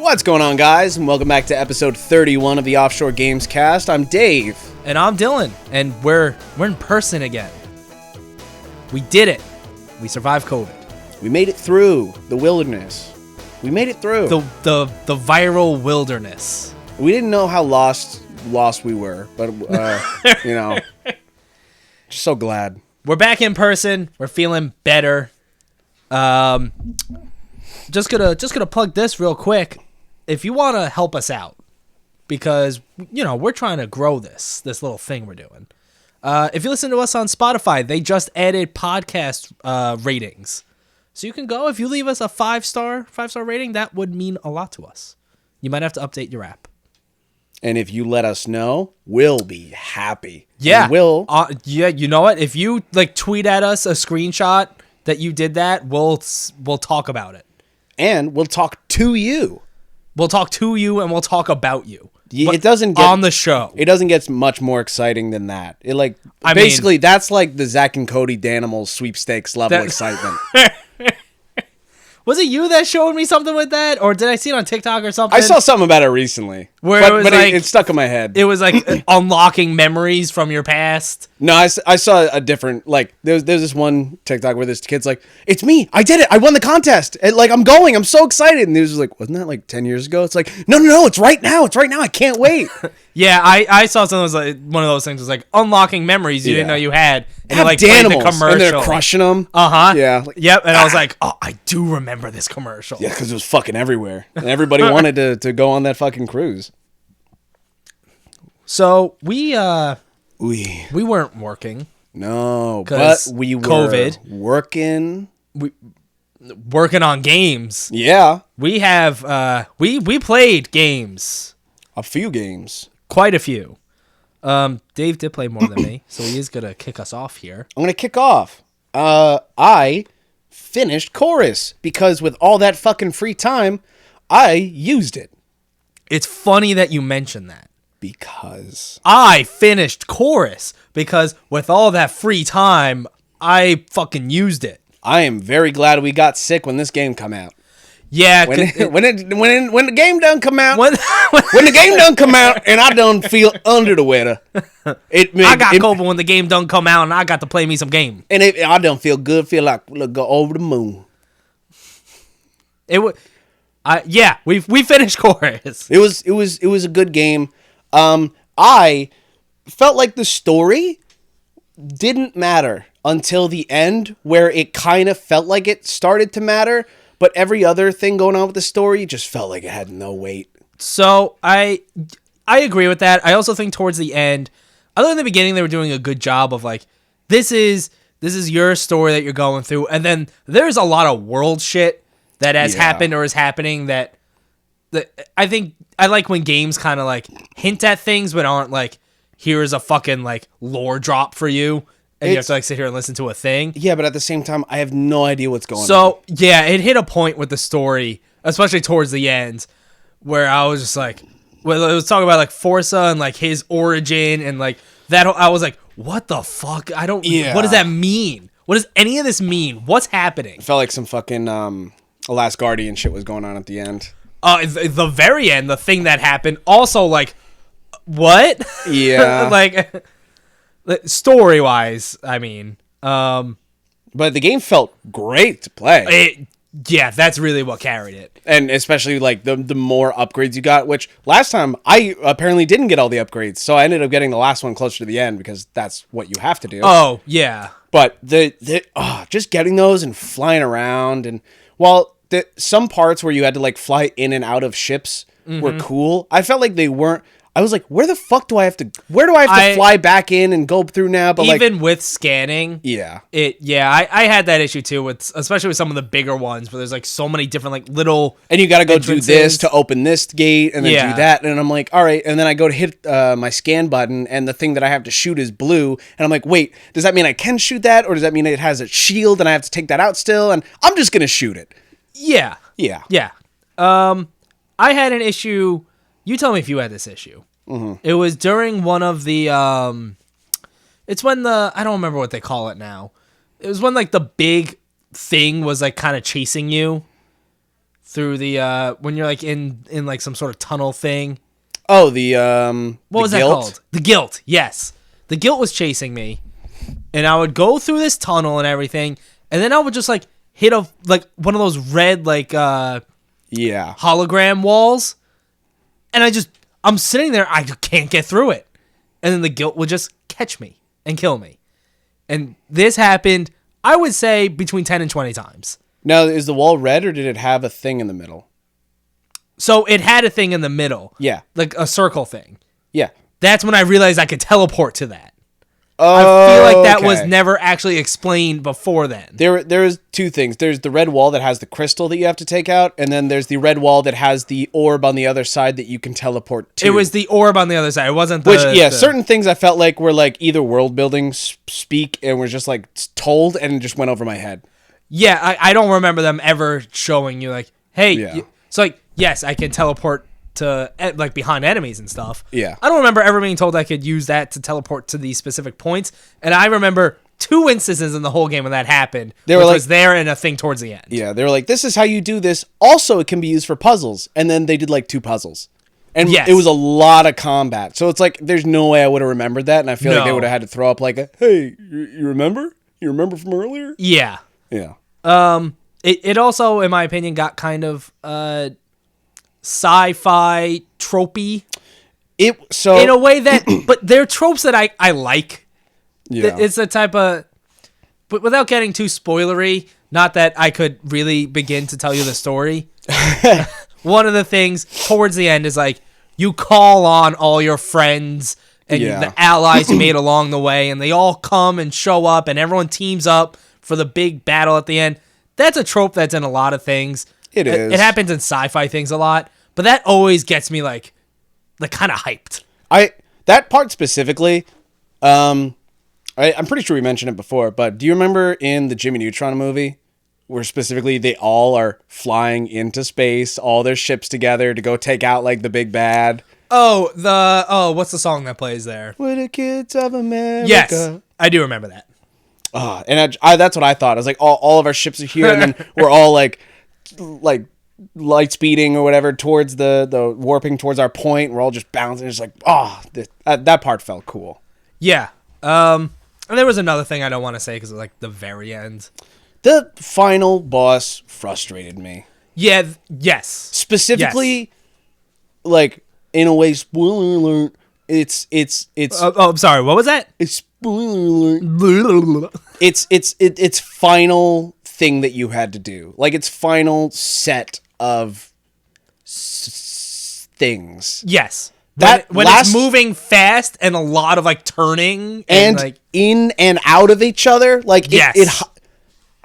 What's going on, guys, and welcome back to episode 31 of the Offshore Gamescast. I'm Dave. And I'm Dylan, and we're in person again. We did it. We survived COVID. We made it through the wilderness. We made it through. The viral wilderness. We didn't know how lost we were, but, just so glad. We're back in person. We're feeling better. Just gonna plug this real quick. If you want to help us out, because, we're trying to grow this little thing we're doing. If you listen to us on Spotify, they just added podcast ratings. So you can go, if you leave us a 5-star rating, that would mean a lot to us. You might have to update your app. And if you let us know, we'll be happy. Yeah. And we'll. Yeah, you know what? If you tweet at us a screenshot that you did that, we'll talk about it. And we'll talk to you. We'll talk to you and we'll talk about you. It doesn't get on the show. It doesn't get much more exciting than that. Basically that's like the Zach and Cody Danimals sweepstakes level excitement. Was it you that showed me something with that, or did I see it on TikTok or something? I saw something about it recently, it stuck in my head. It was like unlocking memories from your past. No, I saw a different, there's this one TikTok where this kid's like, it's me, I did it, I won the contest, and I'm so excited, and he was like, wasn't that like 10 years ago? It's like, no, it's right now, I can't wait. Yeah, I saw something that was like one of those things was like unlocking memories you didn't know you had, and played the commercial, and they're crushing them. Yeah, yep, and I was like, oh, I do remember this commercial. Yeah, because it was fucking everywhere, and everybody wanted to go on that fucking cruise. So we weren't working. No, but we were COVID. working on games. Yeah, we have we played games. A few games. Quite a few. Dave did play more than me, so he is gonna kick us off here. I'm gonna kick off. I finished Chorus because with all that fucking free time, I used it. It's funny that you mention that. Because I finished Chorus because with all that free time, I fucking used it. I am very glad we got sick when this game come out. Yeah, when the game done come out, when the game done come out, and I done feel under the weather. I got COVID when the game done come out, and I got to play me some game. And I done feel good, feel like go over the moon. We finished Chorus. It was a good game. I felt like the story didn't matter until the end, where it kind of felt like it started to matter. But every other thing going on with the story just felt like it had no weight. So I agree with that. I also think towards the end, other than the beginning, they were doing a good job of like, this is your story that you're going through, and then there's a lot of world shit that has happened or is happening that I think I like when games kind of like hint at things but aren't like, here's a fucking like lore drop for you. And you have to like sit here and listen to a thing. Yeah, but at the same time, I have no idea what's going on. So, yeah, it hit a point with the story, especially towards the end, where I was just like, well, it was talking about like Forza and like his origin and like that. I was like, what the fuck? What does that mean? What does any of this mean? What's happening? It felt like some fucking Last Guardian shit was going on at the end. The very end, the thing that happened, also like, what? Yeah. Like... Story-wise, I mean. But the game felt great to play. That's really what carried it. And especially, like, the more upgrades you got, which last time, I apparently didn't get all the upgrades, so I ended up getting the last one closer to the end, because that's what you have to do. Oh, yeah. But just getting those and flying around, and while some parts where you had to, like, fly in and out of ships were cool, I felt like they weren't. I was like, where the fuck do I have to fly back in and go through now? But even with scanning, I had that issue too, especially with some of the bigger ones where there's like so many different like little, and you got to go do this to open this gate and then do that, and I'm like, all right, and then I go to hit my scan button and the thing that I have to shoot is blue, and I'm like, wait, does that mean I can shoot that, or does that mean it has a shield and I have to take that out still? And I'm just gonna shoot it. Yeah. I had an issue. You tell me if you had this issue. Mm-hmm. It was during one of the, it's when I don't remember what they call it now. It was when like the big thing was like kind of chasing you. through the when you're like in like some sort of tunnel thing. Oh, what was that called? The Guilt. Yes, the Guilt was chasing me, and I would go through this tunnel and everything, and then I would just like hit one of those red hologram walls, and I'm sitting there, I can't get through it, and then the Guilt would just catch me and kill me, and this happened, I would say, between 10 and 20 times. Now, is the wall red, or did it have a thing in the middle? So it had a thing in the middle. Yeah. Like a circle thing. Yeah. That's when I realized I could teleport to that. Oh, I feel like that was never actually explained before then. There's two things. There's the red wall that has the crystal that you have to take out, and then there's the red wall that has the orb on the other side that you can teleport to. It was the orb on the other side. It wasn't certain things I felt like were like either world building speak and were just like told and just went over my head. Yeah, I don't remember them ever showing you like, hey, so like, yes, I can teleport to like behind enemies and stuff. Yeah. I don't remember ever being told I could use that to teleport to these specific points. And I remember 2 instances in the whole game when that happened. Which was there and a thing towards the end. Yeah, they were like, this is how you do this. Also, it can be used for puzzles. And then they did like 2 puzzles. And it was a lot of combat. So it's like, there's no way I would have remembered that. And I feel like they would have had to throw up like, hey, you remember? You remember from earlier? Yeah. Yeah. It also, in my opinion, got kind of sci-fi tropey. In a way that, but they're tropes that I like. Yeah. It's a type of, but without getting too spoilery, not that I could really begin to tell you the story. One of the things towards the end is like, you call on all your friends and the allies you made along the way, and they all come and show up, and everyone teams up for the big battle at the end. That's a trope that's in a lot of things. It is. It happens in sci-fi things a lot, but that always gets me like kind of hyped. That part specifically, I'm pretty sure we mentioned it before, but do you remember in the Jimmy Neutron movie where specifically they all are flying into space, all their ships together to go take out like the big bad? What's the song that plays there? We're the kids of America. Yes, I do remember that. And that's what I thought. I was like, all of our ships are here, and then we're all like light speeding or whatever towards the warping towards our point. We're all just bouncing. It's like, that part felt cool. Yeah. And there was another thing I don't want to say because of like the very end. The final boss frustrated me. Yeah. Yes. Specifically, like in a way, spoiler alert. It's. I'm sorry. What was that? It's spoiler alert. It's final thing that you had to do. Like its final set of things. Yes. When it's moving fast and a lot of like turning and like in and out of each other. Like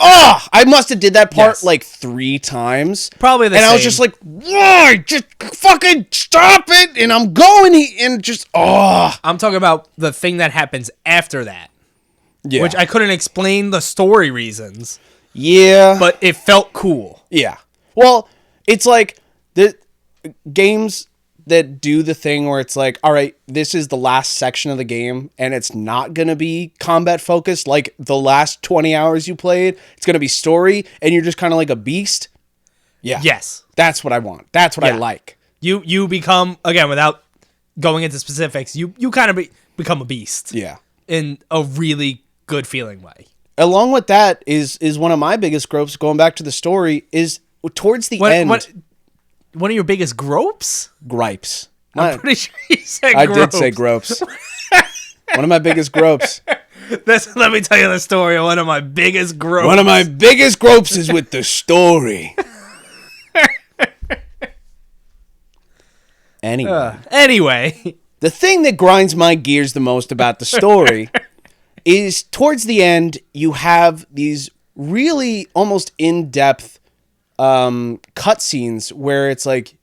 I must have did that part like 3 times. Probably the same. And I was just like, why? Just fucking stop it. And I'm going and just, I'm talking about the thing that happens after that. Yeah. Which I couldn't explain the story reasons. Yeah. But it felt cool. Yeah. Well, it's like the games that do the thing where it's like, all right, this is the last section of the game and it's not going to be combat focused like the last 20 hours you played. It's going to be story and you're just kind of like a beast. Yeah. Yes. That's what I want. That's what I like. You become, again, without going into specifics, you kind of become a beast. Yeah. In a really good feeling way. Along with that is one of my biggest gropes, going back to the story, is towards the end. One of your biggest gropes? Gripes. I'm pretty sure you said I gropes. did say gropes. One of my biggest gropes. Let me tell you the story of one of my biggest gropes. One of my biggest gropes is with the story. Anyway. The thing that grinds my gears the most about the story is towards the end, you have these really almost in-depth cutscenes where it's like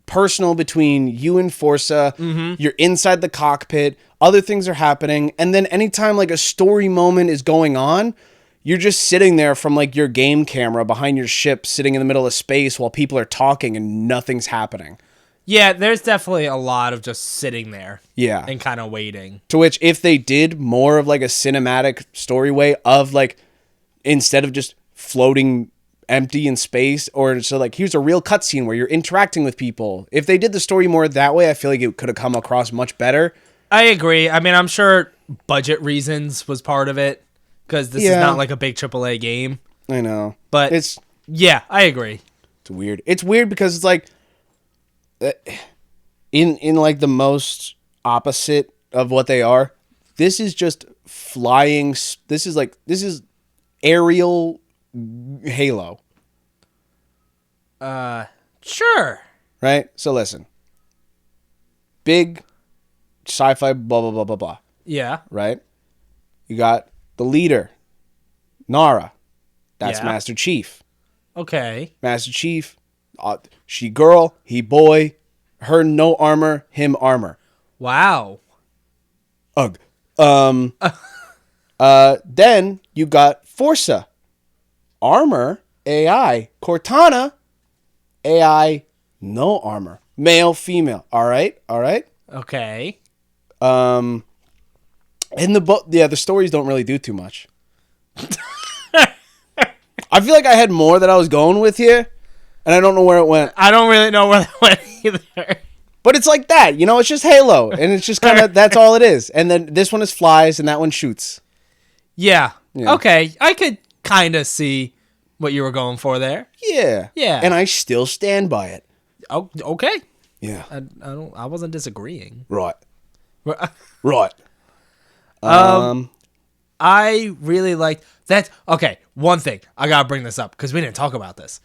personal between you and Forza. Mm-hmm. You're inside the cockpit. Other things are happening. And then anytime like a story moment is going on, you're just sitting there from like your game camera behind your ship, sitting in the middle of space while people are talking and nothing's happening. Yeah, there's definitely a lot of just sitting there. Yeah. And kind of waiting. To which if they did more of like a cinematic story way of like, instead of just floating empty in space, or so like here's a real cutscene where you're interacting with people. If they did the story more that way, I feel like it could have come across much better. I agree. I mean, I'm sure budget reasons was part of it because this is not like a big AAA game. I know, but I agree. It's weird. It's weird because it's like in like the most opposite of what they are. This is just flying. This is aerial Halo. Sure. Right? So listen. Big sci-fi blah blah blah blah blah. Yeah. Right? You got the leader, Nara. That's Master Chief. Okay. Master Chief, she girl, he boy, her no armor, him armor. Wow. Ugh. Then you got Forza, armor, AI, Cortana, AI, no armor, male, female. All right. Okay. And the stories don't really do too much. I feel like I had more that I was going with here, and I don't know where it went. I don't really know where it went either. But it's like that, you know? It's just Halo, and it's just kind of, that's all it is. And then this one is flies, and that one shoots. Yeah. Okay. I could kind of see what you were going for there. Yeah. And I still stand by it. Oh, okay. Yeah. I wasn't disagreeing. Right. I really liked that. Okay, one thing. I gotta bring this up because we didn't talk about this.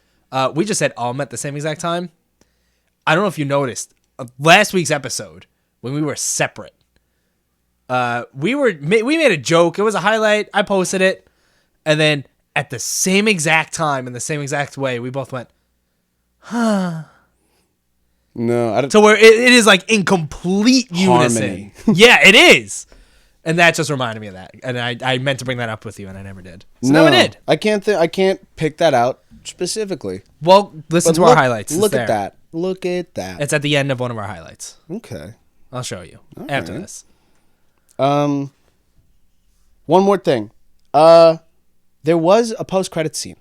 We just said at the same exact time. I don't know if you noticed last week's episode when we were separate. We made a joke. It was a highlight. I posted it, and then at the same exact time in the same exact way, we both went, "Huh." No, I don't. So where it is like in complete unison. Yeah, it is. And that just reminded me of that. And I meant to bring that up with you, and I never did. So now I did. I can't pick that out specifically. Well, listen to our highlights. Look at that. Look at that. It's at the end of one of our highlights. Okay. I'll show you after this. One more thing. There was a post-credit scene.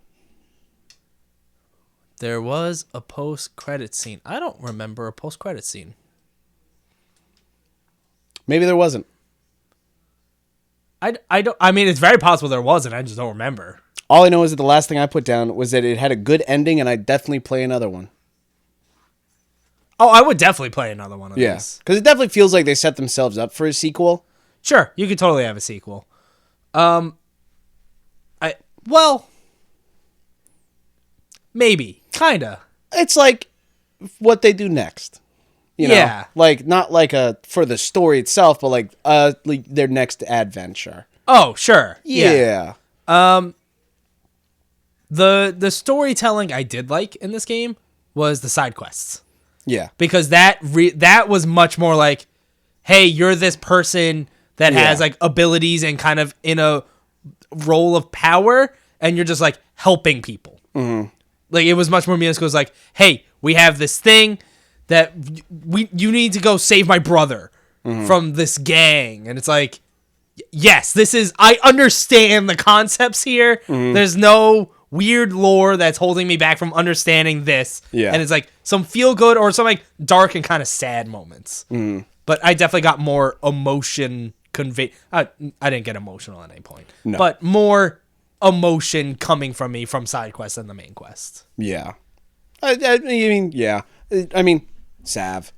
There was a post-credit scene. I don't remember a post-credit scene. Maybe there wasn't. I don't. I mean, it's very possible there wasn't. I just don't remember. All I know is that the last thing I put down was that it had a good ending, and I'd definitely play another one. Oh, I would definitely play another one of these. Yeah, because it definitely feels like they set themselves up for a sequel. Sure, you could totally have a sequel. Maybe, kinda. It's like what they do next. You know? Yeah. Like, not like for the story itself, but like their next adventure. Oh, sure. Yeah. The storytelling I did like in this game was the side quests. Yeah. Because that was much more like, hey, you're this person that has like abilities and kind of in a role of power, and you're just like helping people. Mm-hmm. Like, it was much more meaningful. It was like, hey, we have this thing that you need to go save my brother from this gang. And it's like, yes, I understand the concepts here. Mm-hmm. There's no weird lore that's holding me back from understanding this. Yeah. And it's like some feel good or some like dark and kind of sad moments. Mm. But I definitely got more emotion conveyed. I didn't get emotional at any point. No. But more emotion coming from me from side quests than the main quest. Yeah. I mean, Sav.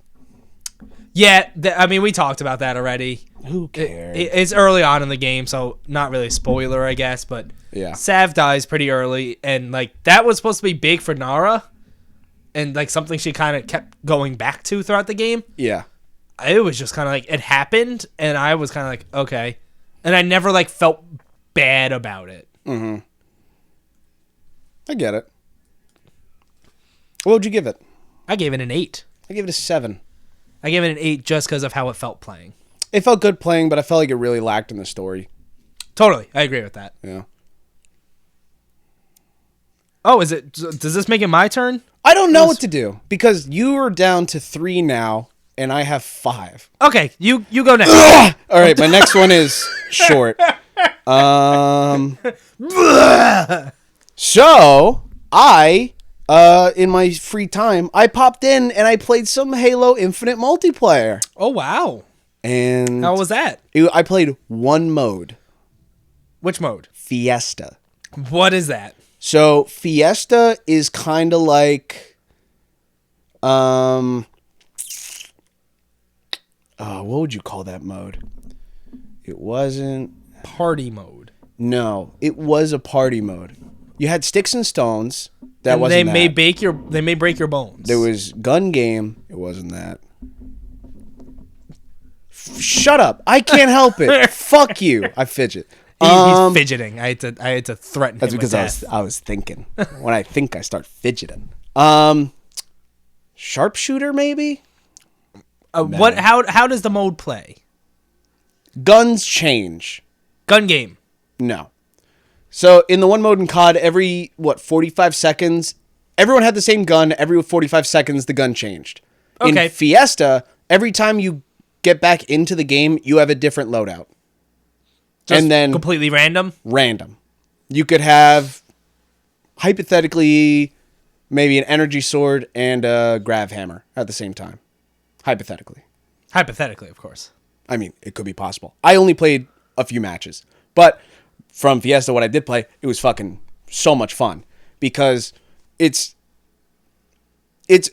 Yeah, we talked about that already. Who cares? It's early on in the game, so not really a spoiler, I guess, but yeah. Sav dies pretty early, and like that was supposed to be big for Nara, and like something she kind of kept going back to throughout the game. Yeah. It was just kind of like, it happened, and I was kind of like, okay. And I never like felt bad about it. Mm-hmm. I get it. What would you give it? I gave it an 8. I gave it a 7. I gave it an 8 just because of how it felt playing. It felt good playing, but I felt like it really lacked in the story. Totally. I agree with that. Yeah. Oh, does this make it my turn? I don't know what to do because you are down to 3 now and I have 5. Okay, you go next. All right, my next one is short. So In my free time, I popped in and I played some Halo Infinite multiplayer. Oh, wow. And how was that? I played one mode. Which mode? Fiesta. What is that? So Fiesta is kind of like, what would you call that mode? It wasn't party mode. No, it was a party mode. You had sticks and stones. That and wasn't they that. They may break your bones. There was gun game. It wasn't that. Shut up! I can't help it. Fuck you! I fidget. He's fidgeting. I had to threaten that's him. That's because I was thinking. When I think, I start fidgeting. Sharpshooter maybe. What? How does the mode play? Guns change. Gun game. No. So in the one mode in COD, every 45 seconds, everyone had the same gun. Every 45 seconds, the gun changed. Okay. In Fiesta, every time you get back into the game, you have a different loadout. Just and then completely random? Random. You could have, hypothetically, maybe an energy sword and a grav hammer at the same time. Hypothetically. Hypothetically, of course. I mean, it could be possible. I only played a few matches. But from Fiesta, what I did play, it was fucking so much fun. Because it's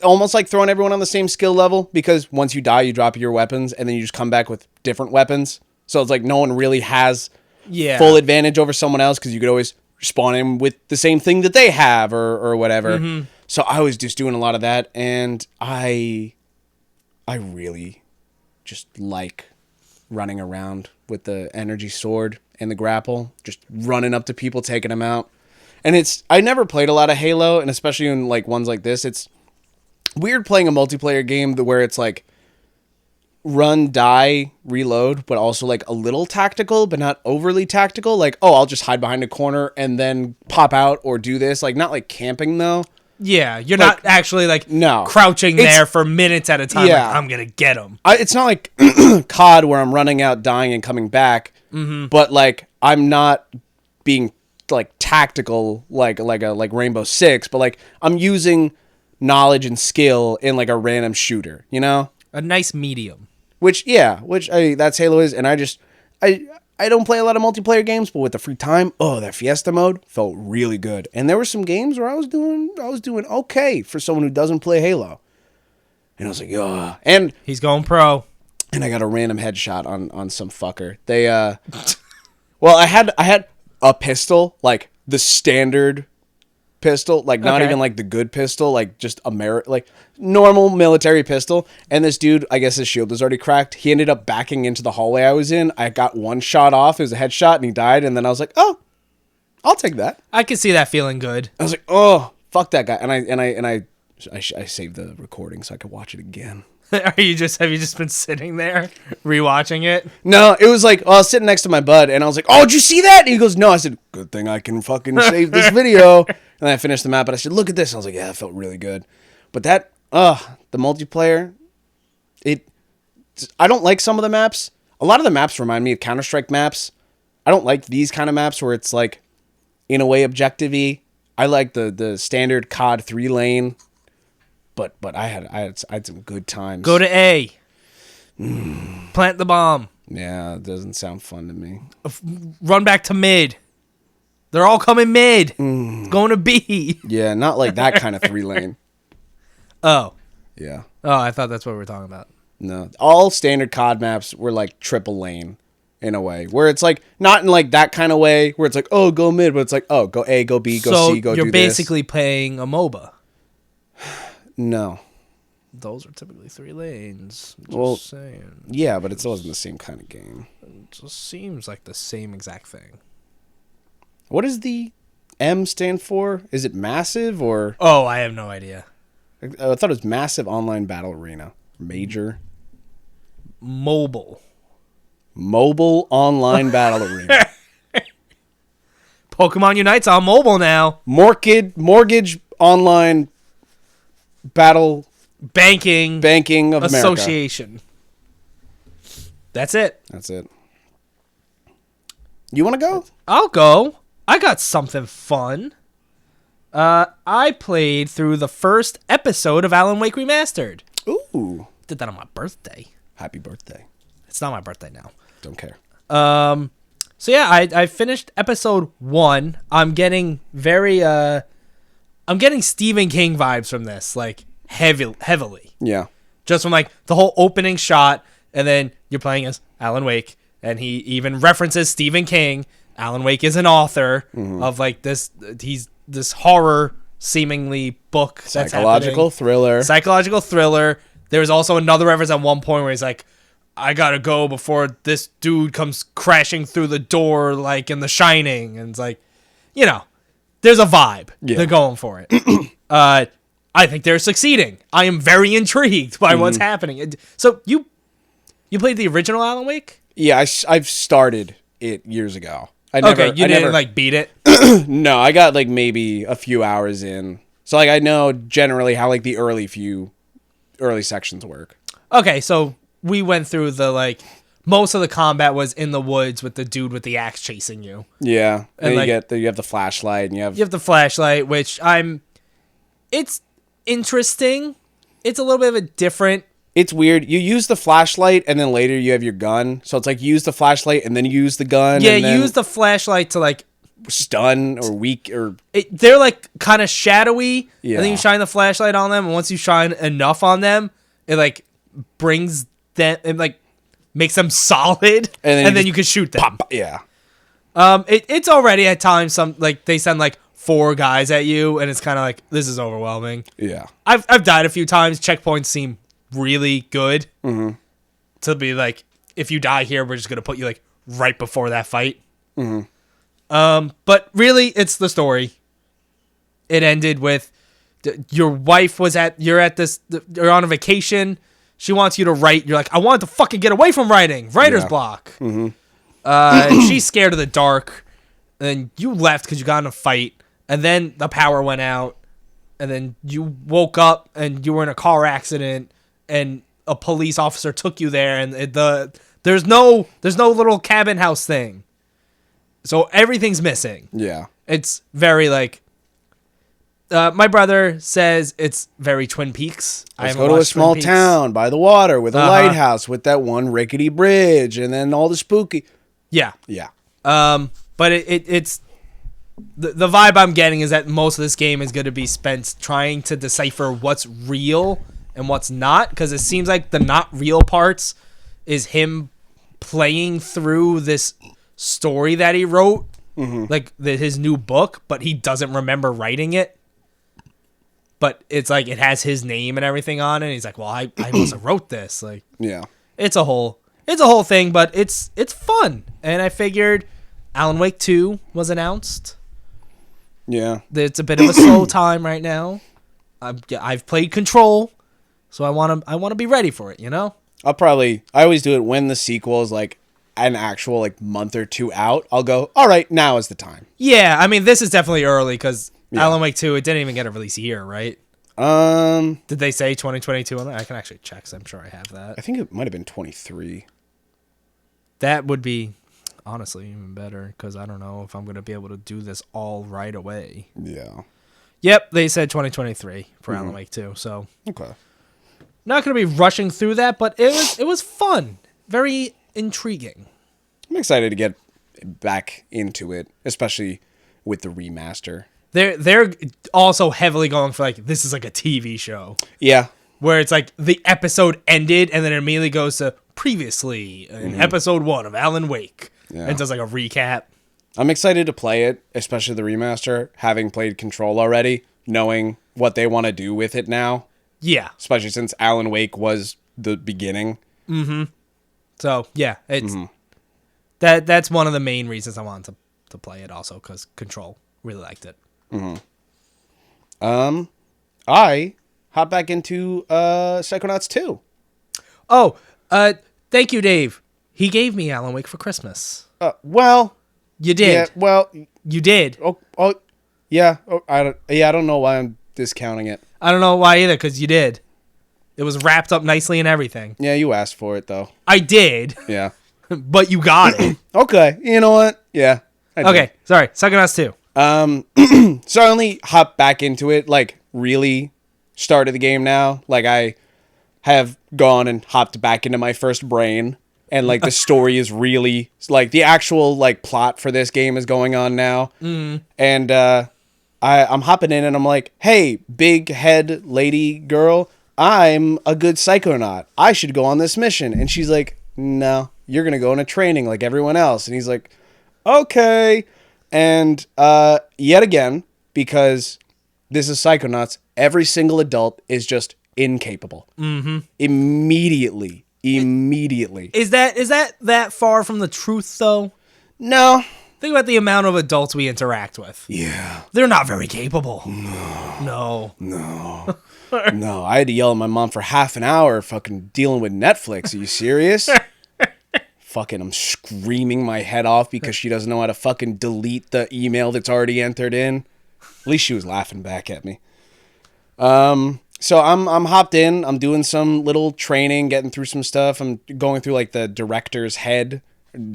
almost like throwing everyone on the same skill level. Because once you die, you drop your weapons. And then you just come back with different weapons. So it's like no one really has full advantage over someone else. Because you could always spawn in with the same thing that they have or whatever. Mm-hmm. So I was just doing a lot of that. And I really just like running around with the energy sword and the grapple, just running up to people, taking them out. And I never played a lot of Halo, and especially in like ones like this, it's weird playing a multiplayer game where it's like run, die, reload, but also like a little tactical, but not overly tactical. Like, oh, I'll just hide behind a corner and then pop out or do this. Like, not like camping though. Yeah, you're not actually like crouching there for minutes at a time. Yeah. Like, I'm going to get them. It's not like COD where I'm running out, dying, and coming back. Mm-hmm. But like I'm not being like tactical like Rainbow Six, but like I'm using knowledge and skill in like a random shooter, you know? A nice medium. That's Halo is, and I don't play a lot of multiplayer games, but with the free time, that Fiesta mode felt really good. And there were some games where I was doing okay for someone who doesn't play Halo. And I was like, and he's going pro. And I got a random headshot on some fucker. They well, I had a pistol, like the standard pistol, like not even like the good pistol, like just like normal military pistol. And this dude, I guess his shield was already cracked. He ended up backing into the hallway I was in. I got one shot off. It was a headshot, and he died. And then I was like, oh, I'll take that. I can see that feeling good. I was like, oh, fuck that guy. And I saved the recording so I could watch it again. Have you just been sitting there rewatching it? No, it was like, I was sitting next to my bud, and I was like, oh, did you see that? And he goes, no. I said, good thing I can fucking save this video. And then I finished the map, and I said, look at this. And I was like, yeah, that felt really good. But that, the multiplayer, I don't like some of the maps. A lot of the maps remind me of Counter-Strike maps. I don't like these kind of maps where it's like, in a way, objective-y. I like the standard COD 3-lane. But I had some good times. Go to A. Plant the bomb. Yeah, it doesn't sound fun to me. Run back to mid. They're all coming mid. It's going to B. Yeah, not like that kind of 3-lane. Oh. Yeah. Oh, I thought that's what we were talking about. No. All standard COD maps were like triple lane in a way. Where it's like, not in like that kind of way, where it's like, oh, go mid, but it's like, oh, go A, go B, go C, go do this. So you're basically playing a MOBA. No. Those are typically 3 lanes. Just saying. Yeah, but it still isn't the same kind of game. It just seems like the same exact thing. What does the M stand for? Is it massive or? Oh, I have no idea. I thought it was Massive Online Battle Arena. Major. Mobile Online Battle Arena. Pokemon Unite's on mobile now. Mortgage Online Battle Banking of Association. America. That's it. You want to go? I'll go. I got something fun. I played through the first episode of Alan Wake Remastered. Ooh. Did that on my birthday. Happy birthday. It's not my birthday now. Don't care. So yeah, I finished episode 1. I'm getting Stephen King vibes from this, like heavily. Yeah. Just from like the whole opening shot, and then you're playing as Alan Wake, and he even references Stephen King. Alan Wake is an author of like this. He's this horror seemingly book. That's Psychological thriller. Psychological thriller. There was also another reference at one point where he's like, I gotta go before this dude comes crashing through the door like in The Shining. And it's like, you know, there's a vibe. Yeah. They're going for it. I think they're succeeding. I am very intrigued by what's happening. So you played the original Alan Wake? Yeah, I've started it years ago. You didn't like beat it? No, I got like maybe a few hours in. So like I know generally how like the early sections work. Okay, so we went through the like most of the combat was in the woods with the dude with the axe chasing you. Yeah, and like, you have the flashlight, and you have the flashlight, which it's interesting. It's a little bit of a different. It's weird. You use the flashlight, and then later you have your gun. So it's like you use the flashlight, and then you use the gun. Yeah, you use the flashlight to like stun or weak or. They're like kind of shadowy. Yeah. And then you shine the flashlight on them, and once you shine enough on them, it like brings them. It like makes them solid, and then you can shoot them. Pop, yeah. It's already at times some like they send like 4 guys at you, and it's kind of like this is overwhelming. Yeah. I've died a few times. Checkpoints seem really good to be like, if you die here, we're just gonna put you like right before that fight. But really, it's the story. It ended with your wife you're on a vacation. She wants you to write. You're like, I want to fucking get away from writing. Writer's block. She's scared of the dark. And you left because you got in a fight. And then the power went out. And then you woke up and you were in a car accident. And a police officer took you there. And there's no little cabin house thing. So everything's missing. Yeah. It's very like. My brother says it's very Twin Peaks. Let's go to a small town by the water with a lighthouse with that one rickety bridge and then all the spooky. Yeah. Yeah. But it's the vibe I'm getting is that most of this game is going to be spent trying to decipher what's real and what's not, because it seems like the not real parts is him playing through this story that he wrote, like his new book, but he doesn't remember writing it. But it's like it has his name and everything on it. And he's like, well, I must have wrote this. Like, yeah, it's a whole thing, but it's fun. And I figured Alan Wake 2 was announced. Yeah, it's a bit of a slow time right now. I've played Control, so I want to be ready for it. You know, I always do it when the sequel is like an actual like month or 2 out. I'll go, all right, now is the time. Yeah, I mean, this is definitely early because. Yeah. Alan Wake 2, it didn't even get a release year, right? Did they say 2022 on that? I can actually check, so I'm sure I have that. I think it might have been 23. That would be, honestly, even better, because I don't know if I'm going to be able to do this all right away. Yeah. Yep, they said 2023 for Alan Wake 2, so. Okay. Not going to be rushing through that, but it was fun. Very intriguing. I'm excited to get back into it, especially with the remaster. They're also heavily going for like this is like a TV show. Yeah. Where it's like the episode ended and then it immediately goes to previously in episode 1 of Alan Wake. Yeah. And does like a recap. I'm excited to play it, especially the remaster, having played Control already, knowing what they want to do with it now. Yeah. Especially since Alan Wake was the beginning. So, yeah, it's that's one of the main reasons I wanted to play it also, because Control. Really liked it. I hop back into Psychonauts 2. Oh, thank you, Dave. He gave me Alan Wake for Christmas. Well, you did. Yeah, well, you did. Yeah. I don't know why I'm discounting it. I don't know why either, because you did. It was wrapped up nicely and everything. Yeah, you asked for it though. I did. Yeah. But you got it. Okay. You know what? Yeah. Okay. Sorry. Psychonauts 2. So I only hop back into it, like, really started the game now. Like, I have gone and hopped back into my first brain, and, like, the story is really, like, the actual, like, plot for this game is going on now. And I'm hopping in, and I'm like, hey, big head lady girl, I'm a good psychonaut. I should go on this mission. And she's like, no, you're going to go on a training like everyone else. And he's like, okay. And yet again, because this is Psychonauts, every single adult is just incapable. Immediately. Is that far from the truth, though? No. Think about the amount of adults we interact with. Yeah. They're not very capable. No. No, I had to yell at my mom for half an hour fucking dealing with Netflix. Are you serious? Fucking, I'm screaming my head off because she doesn't know how to fucking delete the email that's already entered in. At least she was laughing back at me. So I'm hopped in. I'm doing some little training, getting through some stuff. I'm going through like the director's head,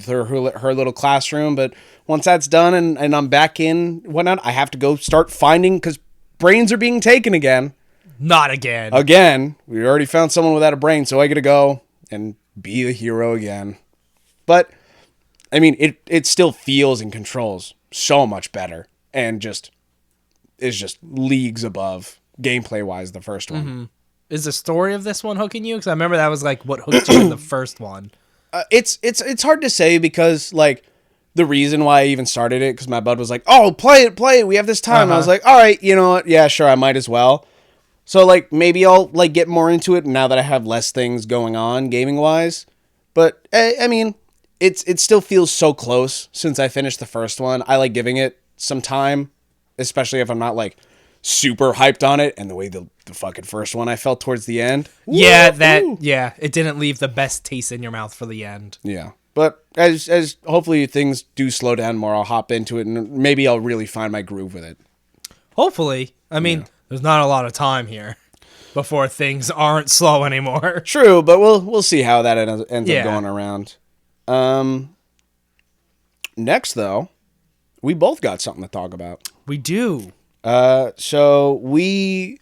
through her little classroom. But once that's done and I'm back in whatnot, I have to go start finding, because brains are being taken again. Not again. Again. We already found someone without a brain, so I got to go and be the hero again. But, I mean, it still feels and controls so much better, and is just leagues above, gameplay-wise, the first one. Is the story of this one hooking you? Because I remember that was, like, what hooked you in the first one. It's hard to say, because, like, the reason why I even started it, because my bud was like, oh, play it, we have this time. I was like, all right, you know what, yeah, sure, I might as well. So, like, maybe I'll, like, get more into it now that I have less things going on, gaming-wise. But, I mean, it still feels so close since I finished the first one. I like giving it some time, especially if I'm not, like, super hyped on it. And the way the fucking first one I felt towards the end. Yeah, it didn't leave the best taste in your mouth for the end. Yeah. But as hopefully things do slow down more, I'll hop into it, and maybe I'll really find my groove with it. Hopefully. I mean, there's not a lot of time here before things aren't slow anymore. True, but we'll see how that ends up going around. Next, though, we both got something to talk about. We do. So we,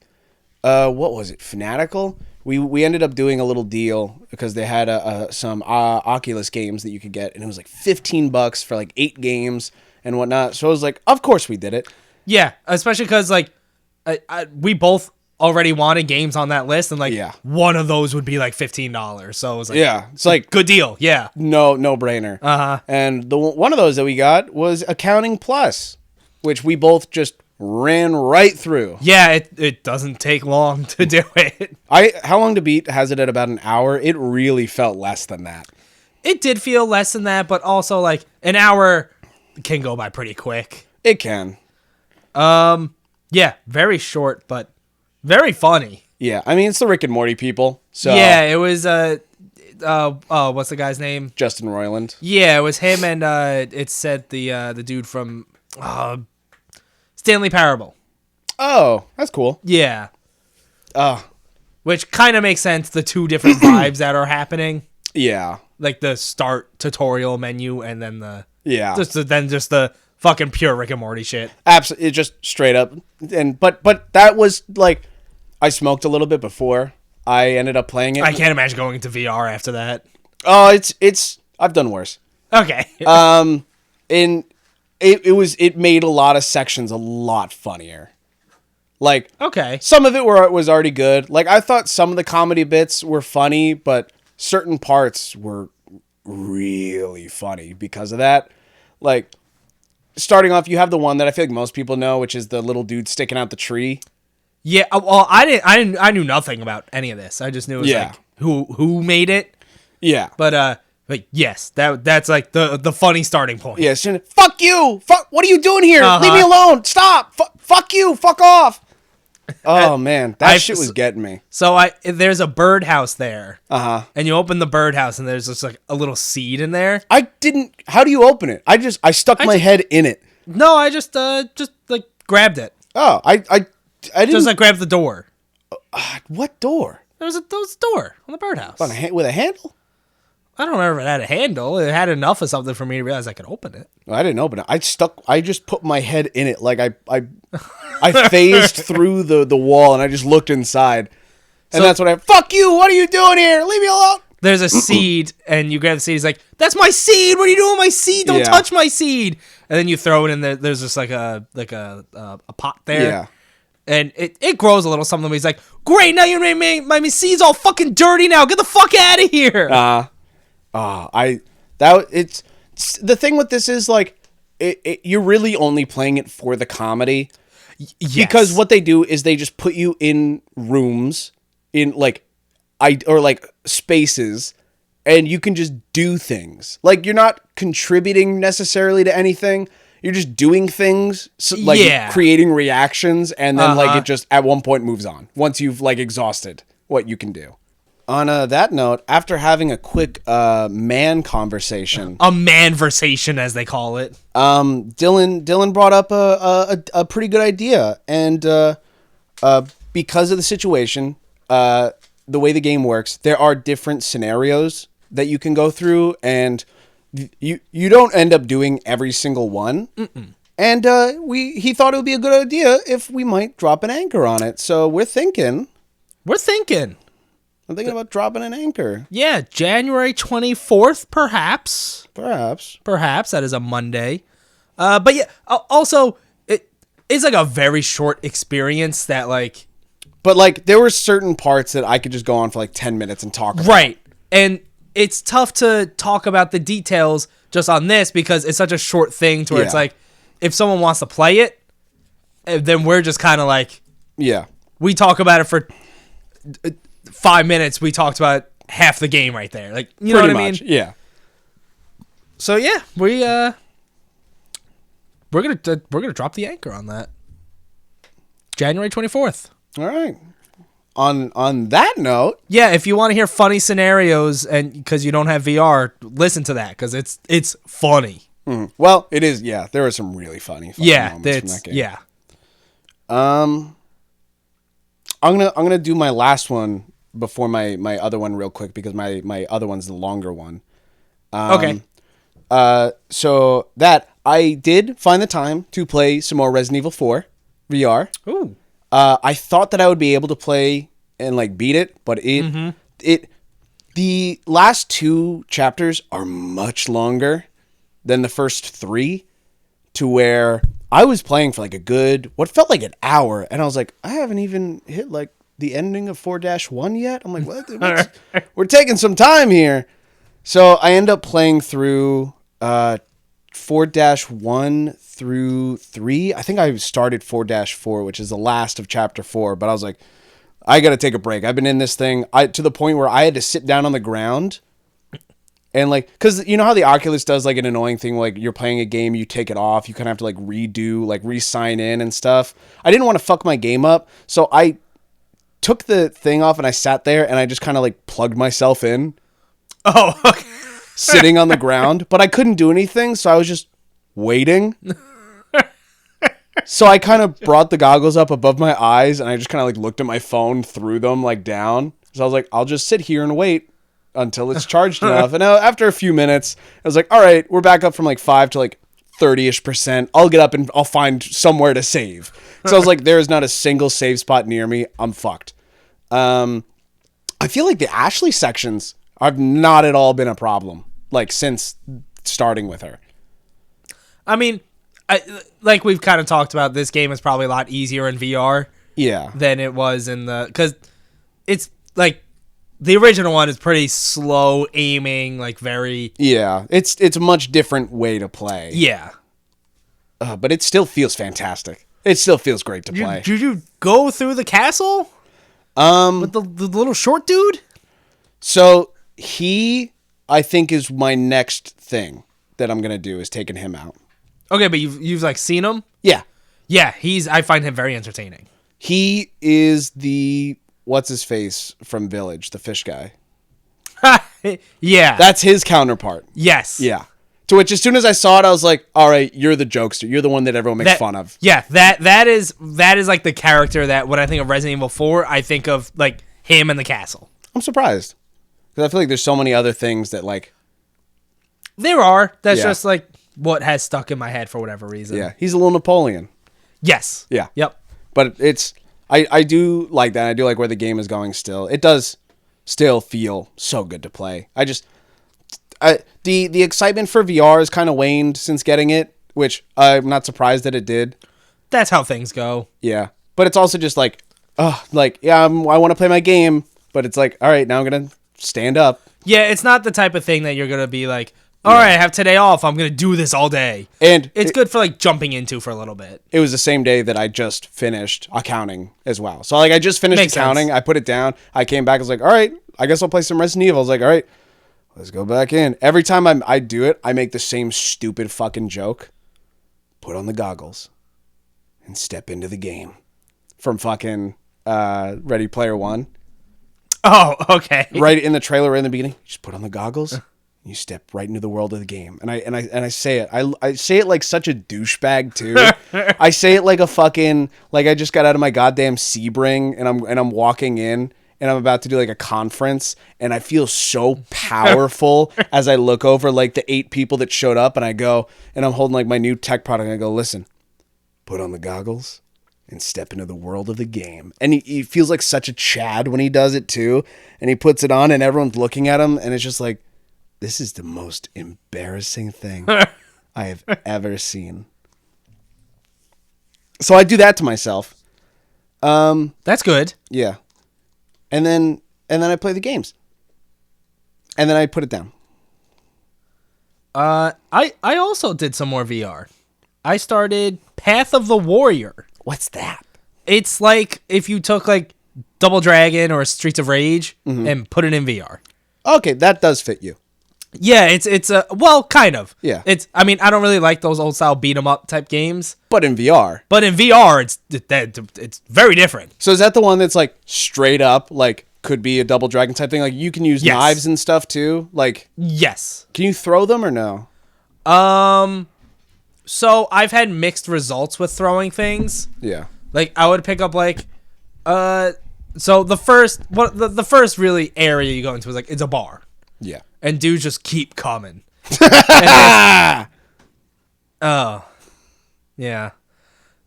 what was it? Fanatical? We ended up doing a little deal because they had some Oculus games that you could get, and it was like $15 for like 8 games and whatnot. So I was like, of course we did it. Yeah, especially because like we both already wanted games on that list, and like one of those would be like $15. So it was like, it's like good deal. Yeah, no brainer. And the one of those that we got was Accounting Plus, which we both just ran right through. Yeah, it doesn't take long to do it. How long to beat? Has it at about an hour? It really felt less than that. It did feel less than that, but also like an hour can go by pretty quick. It can. Yeah, very short, but very funny. Yeah, I mean, it's the Rick and Morty people. So yeah, it was what's the guy's name? Justin Roiland. Yeah, it was him, and it said the dude from Stanley Parable. Oh, that's cool. Yeah. Which kind of makes sense, the two different vibes that are happening. Yeah. Like the start tutorial menu, and then just the fucking pure Rick and Morty shit. Absolutely, it just straight up. But that was like, I smoked a little bit before I ended up playing it. I can't imagine going into VR after that. Oh, it's I've done worse. Okay. It made a lot of sections a lot funnier. Like, okay, some of it was already good. Like, I thought some of the comedy bits were funny, but certain parts were really funny because of that. Like, starting off, you have the one that I feel like most people know, which is the little dude sticking out the tree. Yeah, well, I knew nothing about any of this. I just knew it was like who made it. Yeah, but yes, that's like the funny starting point. Yes, yeah, fuck you, what are you doing here? Leave me alone, stop, fuck you, fuck off. Oh man, that shit was getting me. So there's a birdhouse there. And you open the birdhouse, and there's just like a little seed in there. How do you open it? I stuck my head in it. No, I just like grabbed it. Oh, I didn't just like grab the door. What door? There was a door on the birdhouse. With a handle? I don't remember if it had a handle. It had enough of something for me to realize I could open it. I didn't open it. I just put my head in it. Like I phased through the wall and I just looked inside. And that's what fuck you. What are you doing here? Leave me alone. There's a seed and you grab the seed. He's like, that's my seed. What are you doing with my seed? Don't touch my seed. And then you throw it in there. There's just like a pot there. Yeah. And it grows a little something. But he's like, great. Now my seed's all fucking dirty now. Get the fuck out of here. It's the thing with this is like you're really only playing it for the comedy. Yes. Because what they do is they just put you in rooms in like spaces and you can just do things. Like you're not contributing necessarily to anything. You're just doing things, creating reactions, and then like it just at one point moves on once you've like exhausted what you can do. On that note, after having a quick man conversation, a manversation as they call it, Dylan brought up a pretty good idea, and because of the situation, the way the game works, there are different scenarios that you can go through, and you don't end up doing every single one. Mm-mm. And he thought it would be a good idea if we might drop an anchor on it. So we're thinking. I'm thinking about dropping an anchor. Yeah, January 24th, perhaps. Perhaps. That is a Monday. But yeah, also, it's like a very short experience that like... But like, there were certain parts that I could just go on for like 10 minutes and talk about. Right. And it's tough to talk about the details just on this because it's such a short thing to where it's like, if someone wants to play it, then we're just kind of like... Yeah. We talk about it for... 5 minutes, we talked about half the game right there. Like, you know what I mean? Yeah. So yeah, we're gonna drop the anchor on that. January 24th. All right. On that note, yeah, if you want to hear funny scenarios and because you don't have VR, listen to that because it's funny. Mm. Well, it is. Yeah, there are some really funny moments from that game. Yeah. I'm gonna do my last one before my other one real quick because my other one's the longer one. Okay. So that I did find the time to play some more Resident Evil 4 VR. Ooh. I thought that I would be able to play and like beat it, but the last 2 chapters are much longer than the first 3, to where I was playing for like what felt like an hour, and I was like, I haven't even hit like the ending of 4-1 yet. I'm like, what? We're taking some time here. So I end up playing through 4-1 through 3. I think I started 4-4, which is the last of chapter 4, but I was like, I got to take a break. I've been in this thing to the point where I had to sit down on the ground. And like, cause you know how the Oculus does like an annoying thing, like you're playing a game, you take it off, you kind of have to like redo, like re-sign in and stuff. I didn't want to fuck my game up. So I took the thing off and I sat there and I just kind of like plugged myself in. Oh, okay. Sitting on the ground, but I couldn't do anything. So I was just waiting. So I kind of brought the goggles up above my eyes and I just kind of like looked at my phone through them, like down. So I was like, I'll just sit here and wait until it's charged enough. And after a few minutes, I was like, all right, we're back up from like 5 to like 30-ish%. I'll get up and I'll find somewhere to save. So I was like, there is not a single save spot near me. I'm fucked. I feel like the Ashley sections have not at all been a problem, like since starting with her. I mean, like we've kind of talked about, this game is probably a lot easier in VR than it was in because it's like, the original one is pretty slow aiming, like very... Yeah, it's a much different way to play. Yeah. But it still feels fantastic. It still feels great to play. Did you go through the castle? With the little short dude? So, I think, is my next thing that I'm going to do, is taking him out. Okay, but you've like seen him? Yeah. Yeah, I find him very entertaining. He is the... What's his face from Village, the fish guy? Yeah. That's his counterpart. Yes. Yeah. To which, as soon as I saw it, I was like, all right, you're the jokester. You're the one that everyone makes fun of. Yeah, that is like the character that when I think of Resident Evil 4, I think of like him in the castle. I'm surprised. Because I feel like there's so many other things that like. There are. That's Yeah. just like what has stuck in my head for whatever reason. Yeah, he's a little Napoleon. Yes. Yeah. Yep. But it's I do like that. I do like where the game is going still. It does still feel so good to play. The excitement for VR has kind of waned since getting it, which I'm not surprised that it did. That's how things go. Yeah. But it's also just like, I want to play my game, but it's like, all right, now I'm going to stand up. Yeah, it's not the type of thing that you're going to be like, all right, I have today off. I'm going to do this all day. And it's good for like jumping into for a little bit. It was the same day that I just finished accounting as well. So like I just finished accounting. Sense. I put it down. I came back. I was like, all right, I guess I'll play some Resident Evil. I was like, all right, let's go back in. Every time I do it, I make the same stupid fucking joke. Put on the goggles and step into the game. From fucking Ready Player One. Oh, okay. Right in the trailer in the beginning. Just put on the goggles. You step right into the world of the game. And I say it. I say it like such a douchebag too. I say it like a fucking like I just got out of my goddamn Sebring and I'm walking in and I'm about to do like a conference and I feel so powerful as I look over like the 8 people that showed up and I go and I'm holding like my new tech product and I go, listen, put on the goggles and step into the world of the game. And he feels like such a Chad when he does it too. And he puts it on and everyone's looking at him and it's just like, this is the most embarrassing thing I have ever seen. So I do that to myself. That's good. Yeah. And then I play the games. And then I put it down. I also did some more VR. I started Path of the Warrior. What's that? It's like if you took like Double Dragon or Streets of Rage and put it in VR. Okay, that does fit you. Yeah, it's a well, kind of. Yeah. I mean, I don't really like those old style beat 'em up type games. But in VR. But in VR, it's very different. So is that the one that's like straight up like could be a Double Dragon type thing? Like you can use knives and stuff too? Like yes. Can you throw them or no? So I've had mixed results with throwing things. Yeah. Like I would pick up like so the first really area you go into is like it's a bar. Yeah. And dudes just keep coming. Oh. Yeah.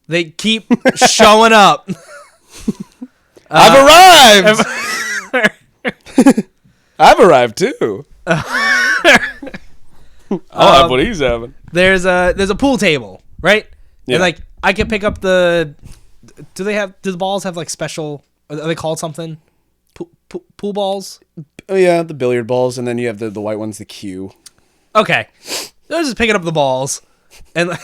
They keep showing up. I've arrived! I've arrived too. I'll have what he's having. There's a pool table, right? Yeah. And like I can pick up do the balls have like special, are they called something? Pool balls? Oh yeah, the billiard balls, and then you have the white ones, the cue. Okay. I was just picking up the balls. And and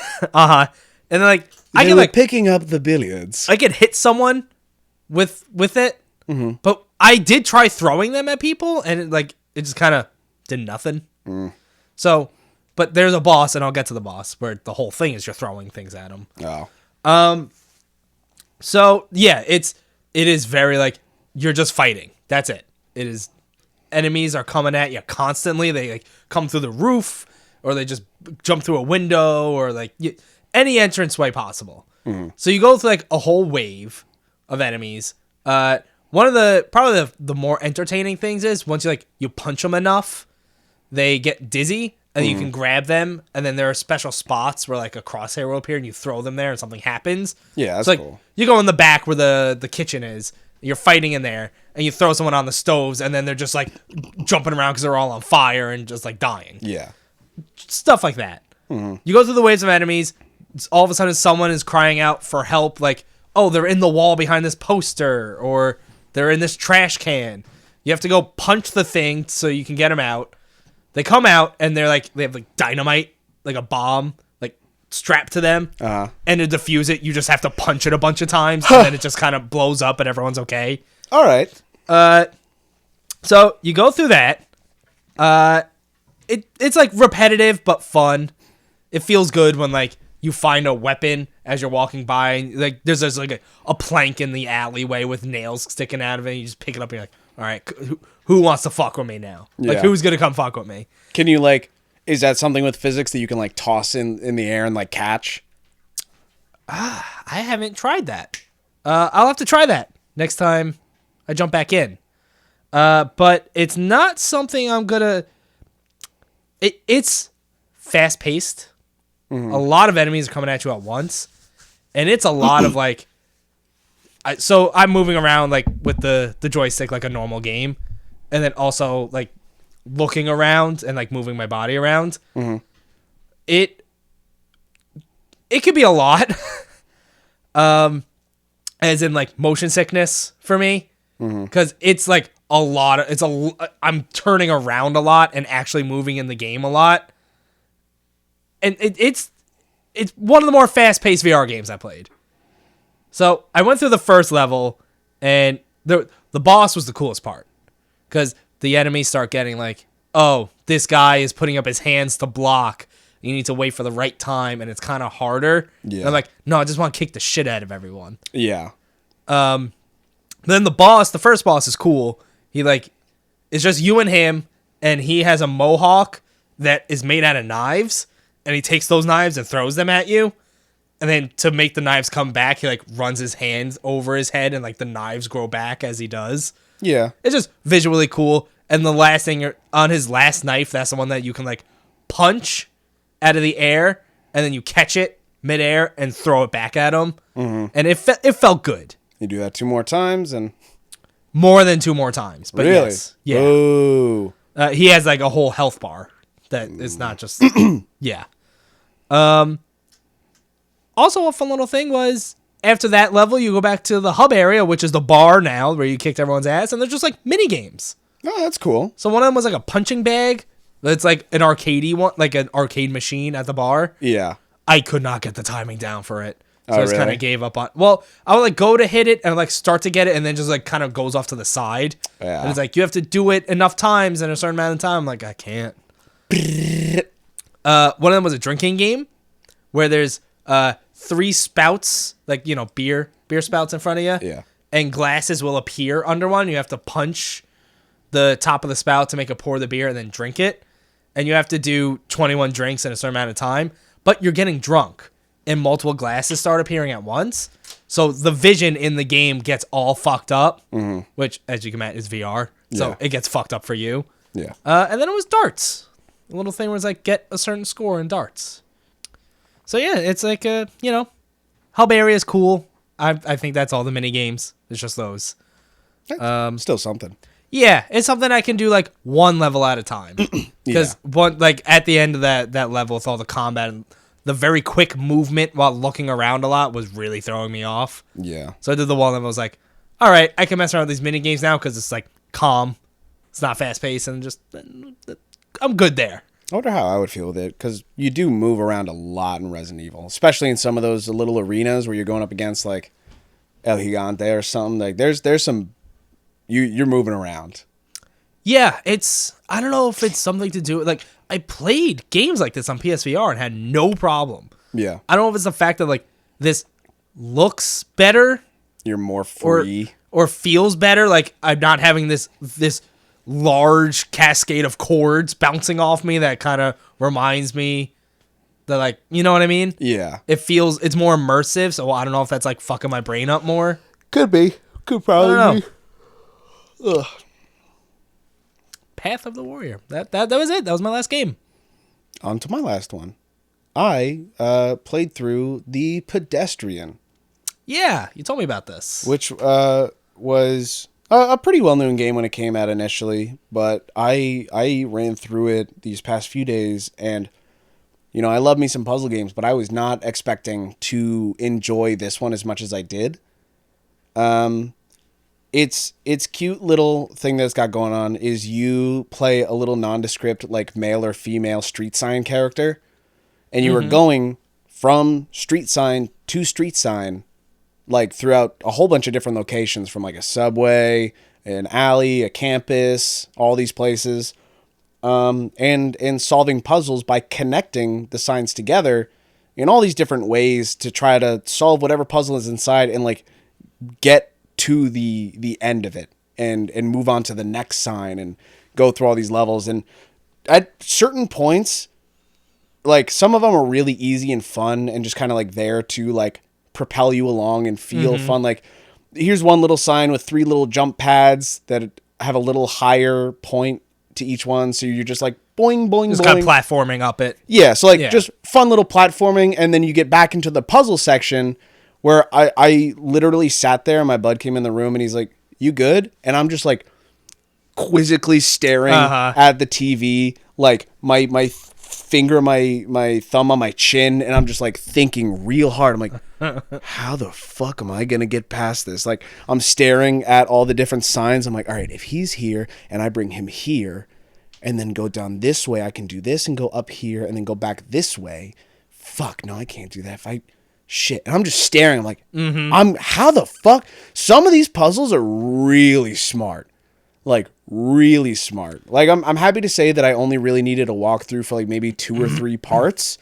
then like I They can were like picking up the billiards. I could hit someone with it. Mm-hmm. But I did try throwing them at people and it just kind of did nothing. So, but there's a boss and I'll get to the boss where the whole thing is you're throwing things at them. Oh. So yeah, it is very like you're just fighting. That's it. It is enemies are coming at you constantly. They like come through the roof or they just jump through a window or like any entranceway possible. Mm-hmm. So you go through like a whole wave of enemies. One of probably the more entertaining things is once you punch them enough, they get dizzy and you can grab them. And then there are special spots where like a crosshair will appear and you throw them there and something happens. Yeah, that's so, like, cool. You go in the back where the kitchen is. You're fighting in there, and you throw someone on the stoves, and then they're just, like, jumping around because they're all on fire and just, like, dying. Yeah. Stuff like that. Mm-hmm. You go through the waves of enemies, all of a sudden someone is crying out for help, like, oh, they're in the wall behind this poster, or they're in this trash can. You have to go punch the thing so you can get them out. They come out, and they have, like, dynamite, like a bomb, strapped to them, and to defuse it, you just have to punch it a bunch of times, and then it just kind of blows up, and everyone's okay. All right. So you go through that. It's like repetitive but fun. It feels good when like you find a weapon as you're walking by, and like there's like a plank in the alleyway with nails sticking out of it. And you just pick it up, and you're like, all right, who wants to fuck with me now? Yeah. Like who's gonna come fuck with me? Can you like? Is that something with physics that you can like toss in the air and like catch? I haven't tried that. I'll have to try that next time I jump back in. But it's not something I'm gonna. It's fast paced. Mm-hmm. A lot of enemies are coming at you at once, and it's a lot of like. So I'm moving around like with the joystick like a normal game, and then also like looking around and like moving my body around. Mm-hmm. It could be a lot, as in like motion sickness for me, because it's like a lot. I'm turning around a lot and actually moving in the game a lot, and it's one of the more fast paced VR games I played. So I went through the first level, and the boss was the coolest part, because the enemies start getting like, oh, this guy is putting up his hands to block. You need to wait for the right time, and it's kind of harder. Yeah. And I'm like, no, I just want to kick the shit out of everyone. Yeah. Then the first boss is cool. He like, it's just you and him, and he has a mohawk that is made out of knives, and he takes those knives and throws them at you. And then to make the knives come back, he like runs his hands over his head, and like the knives grow back as he does. Yeah. It's just visually cool. And the last thing, on his last knife, that's the one that you can like punch out of the air, and then you catch it midair and throw it back at him. Mm-hmm. And it felt good. You do that 2 more times, and more than 2 more times. But really? Yes, yeah. Ooh. He has like a whole health bar that is not just yeah. Also, a fun little thing was after that level, you go back to the hub area, which is the bar now, where you kicked everyone's ass, and there's just like mini games. Oh, that's cool. So one of them was like a punching bag. That's like an arcadey one, like an arcade machine at the bar. Yeah. I could not get the timing down for it. So Oh, I just kind really? of gave up on. Well, I would like go to hit it and like start to get it, and then just like kind of goes off to the side. Yeah. And it's like you have to do it enough times in a certain amount of time. I'm like, I can't. One of them was a drinking game where there's 3 spouts, like, you know, beer spouts in front of you. Yeah. And glasses will appear under one. You have to punch the top of the spout to make it pour the beer and then drink it. And you have to do 21 drinks in a certain amount of time. But you're getting drunk, and multiple glasses start appearing at once. So the vision in the game gets all fucked up, which, as you can imagine, is VR. So Yeah. it gets fucked up for you. Yeah. And then it was darts. A little thing where it's like, get a certain score in darts. So yeah, it's like, you know, hub area is cool. I think that's all the mini games. It's just those. That's still something. Yeah, it's something I can do like one level at a time. Because one like at the end of that level with all the combat and the very quick movement while looking around a lot was really throwing me off. Yeah. So I did the one level. I was like, all right, I can mess around with these mini games now because it's like calm. It's not fast paced, and just I'm good there. I wonder how I would feel with it, because you do move around a lot in Resident Evil, especially in some of those little arenas where you're going up against like El Gigante or something. Like there's some you're moving around. Yeah, I don't know if it's something to do with, like, I played games like this on PSVR and had no problem. Yeah. I don't know if it's the fact that like this looks better You're more free. or feels better. Like I'm not having this large cascade of chords bouncing off me that kind of reminds me that, like, you know what I mean? Yeah. It's more immersive. So I don't know if that's like fucking my brain up more. Could be. Could probably be. Ugh. Path of the Warrior. That was it. That was my last game. On to my last one. I played through the Pedestrian, Yeah, you told me about this. which was a pretty well-known game when it came out initially, but I ran through it these past few days, and you know, I love me some puzzle games, but I was not expecting to enjoy this one as much as I did. It's cute little thing that it's got going on is you play a little nondescript like male or female street sign character, and you are going from street sign to street sign, like throughout a whole bunch of different locations, from like a subway, an alley, a campus, all these places, and solving puzzles by connecting the signs together in all these different ways to try to solve whatever puzzle is inside and like get to the end of it and move on to the next sign and go through all these levels. And at certain points, like some of them are really easy and fun and just kind of like there to like propel you along and feel fun. Like here's one little sign with 3 little jump pads that have a little higher point to each one, so you're just like boing, boing, Just boing. kind of platforming up it. Yeah, so like just fun little platforming, and then you get back into the puzzle section where I literally sat there and my bud came in the room and he's like, "You good?" And I'm just like quizzically staring at the TV, like my finger, my thumb on my chin, and I'm just like thinking real hard. I'm like, how the fuck am I gonna get past this? Like, I'm staring at all the different signs. I'm like, all right, if he's here and I bring him here and then go down this way, I can do this and go up here and then go back this way. Fuck, no, I can't do that. If I shit, and I'm just staring. I'm like, how the fuck? Some of these puzzles are really smart. Like, really smart. Like, I'm happy to say that I only really needed a walkthrough for like maybe 2 or 3 parts,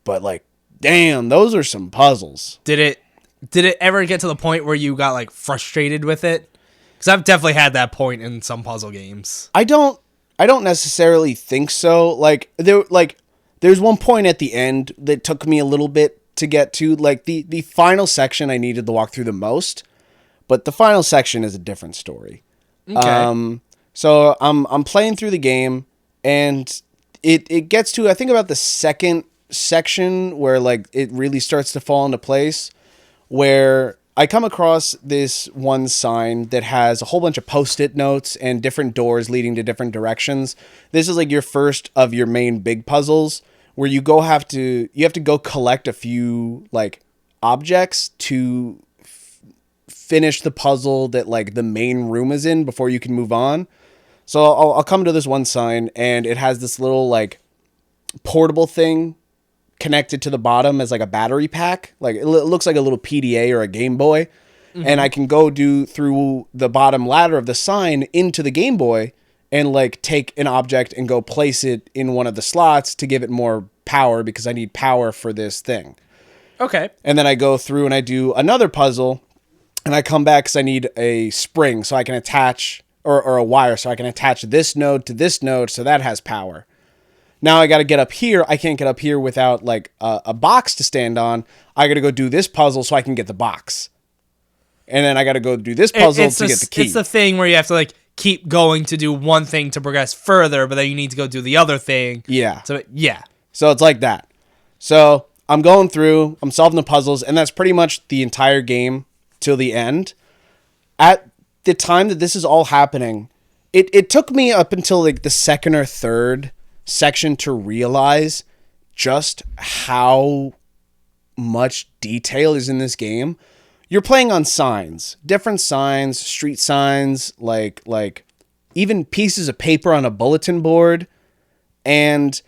but like, damn, those are some puzzles. Did it ever get to the point where you got like frustrated with it? Because I've definitely had that point in some puzzle games. I don't necessarily think so. There's one point at the end that took me a little bit to get to. Like the final section, I needed to walk through the most, but the final section is a different story. Okay. So I'm playing through the game, and it gets to, I think, about the second section where like it really starts to fall into place, where I come across this one sign that has a whole bunch of post-it notes and different doors leading to different directions. This is like your first of your main big puzzles, where you have to go collect a few like objects to finish the puzzle that like the main room is in before you can move on. So I'll come to this one sign, and it has this little like portable thing connected to the bottom as like a battery pack. Like it looks like a little PDA or a Game Boy. And I can go through the bottom ladder of the sign into the Game Boy and like take an object and go place it in one of the slots to give it more power, because I need power for this thing. Okay. And then I go through and I do another puzzle, and I come back because I need a spring so I can attach, or a wire so I can attach this node to this node so that has power. Now I got to get up here. I can't get up here without like a box to stand on. I got to go do this puzzle so I can get the box. And then I got to go do this puzzle to get the key. It's the thing where you have to like keep going to do one thing to progress further, but then you need to go do the other thing. Yeah. So yeah. So it's like that. So I'm going through, I'm solving the puzzles, and that's pretty much the entire game till the end. At the time that this is all happening, it took me up until like the second or third section to realize just how much detail is in this game. You're playing on signs, different signs, street signs, like even pieces of paper on a bulletin board, and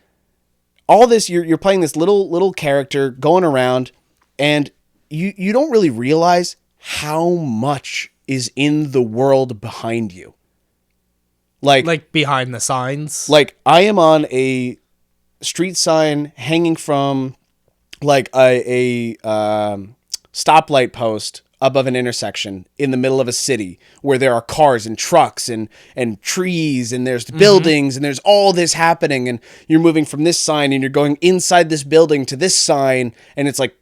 all this. You're playing this little character going around, and you don't really realize how much is in the world behind you. Like behind the signs. Like I am on a street sign hanging from like a stoplight post above an intersection in the middle of a city where there are cars and trucks and trees, and there's buildings, and there's all this happening, and you're moving from this sign and you're going inside this building to this sign, and it's like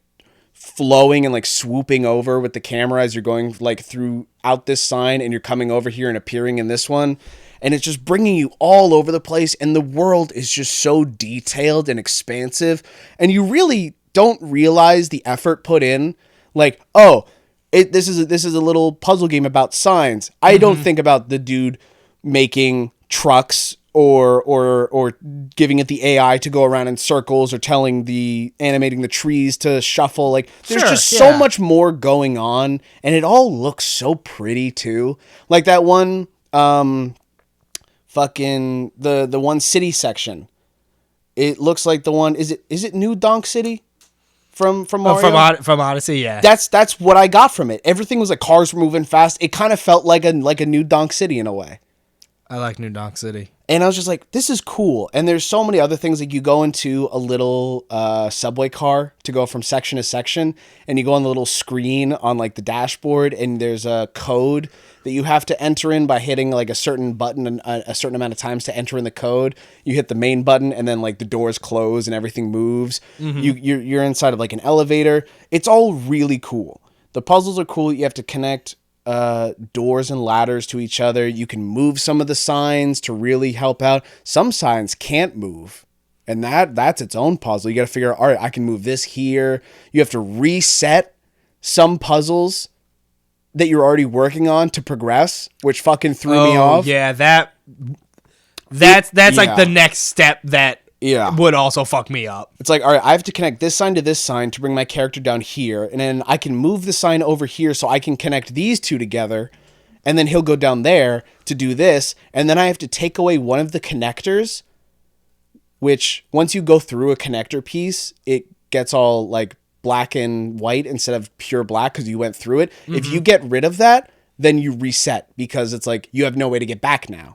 flowing and like swooping over with the camera as you're going like throughout this sign, and you're coming over here and appearing in this one. And it's just bringing you all over the place. And the world is just so detailed and expansive. And you really don't realize the effort put in. Like, oh, this is a little puzzle game about signs. I don't think about the dude making trucks or giving it the AI to go around in circles, or animating the trees to shuffle. Like, there's just so much more going on. And it all looks so pretty too. Like that one... fucking the one city section. It looks like the one, is it New Donk City from Mario? From Odyssey, yeah. That's what I got from it. Everything was like cars were moving fast. It kind of felt like a New Donk City in a way. I like New Donk City. And I was just like, this is cool. And there's so many other things. Like you go into a little subway car to go from section to section, and you go on the little screen on like the dashboard, and there's a code that you have to enter in by hitting like a certain button a certain amount of times to enter in the code. You hit the main button, and then like the doors close and everything moves. You're inside of like an elevator. It's all really cool. The puzzles are cool. You have to connect doors and ladders to each other. You can move some of the signs to really help out. Some signs can't move. And that's its own puzzle. You got to figure out, all right, I can move this here. You have to reset some puzzles that you're already working on to progress, which fucking threw me off. Yeah, that's like the next step that would also fuck me up. It's like, all right, I have to connect this sign to this sign to bring my character down here, and then I can move the sign over here so I can connect these two together, and then he'll go down there to do this, and then I have to take away one of the connectors, which once you go through a connector piece, it gets all like black and white instead of pure black because you went through it. Mm-hmm. If you get rid of that, then you reset because it's like you have no way to get back now.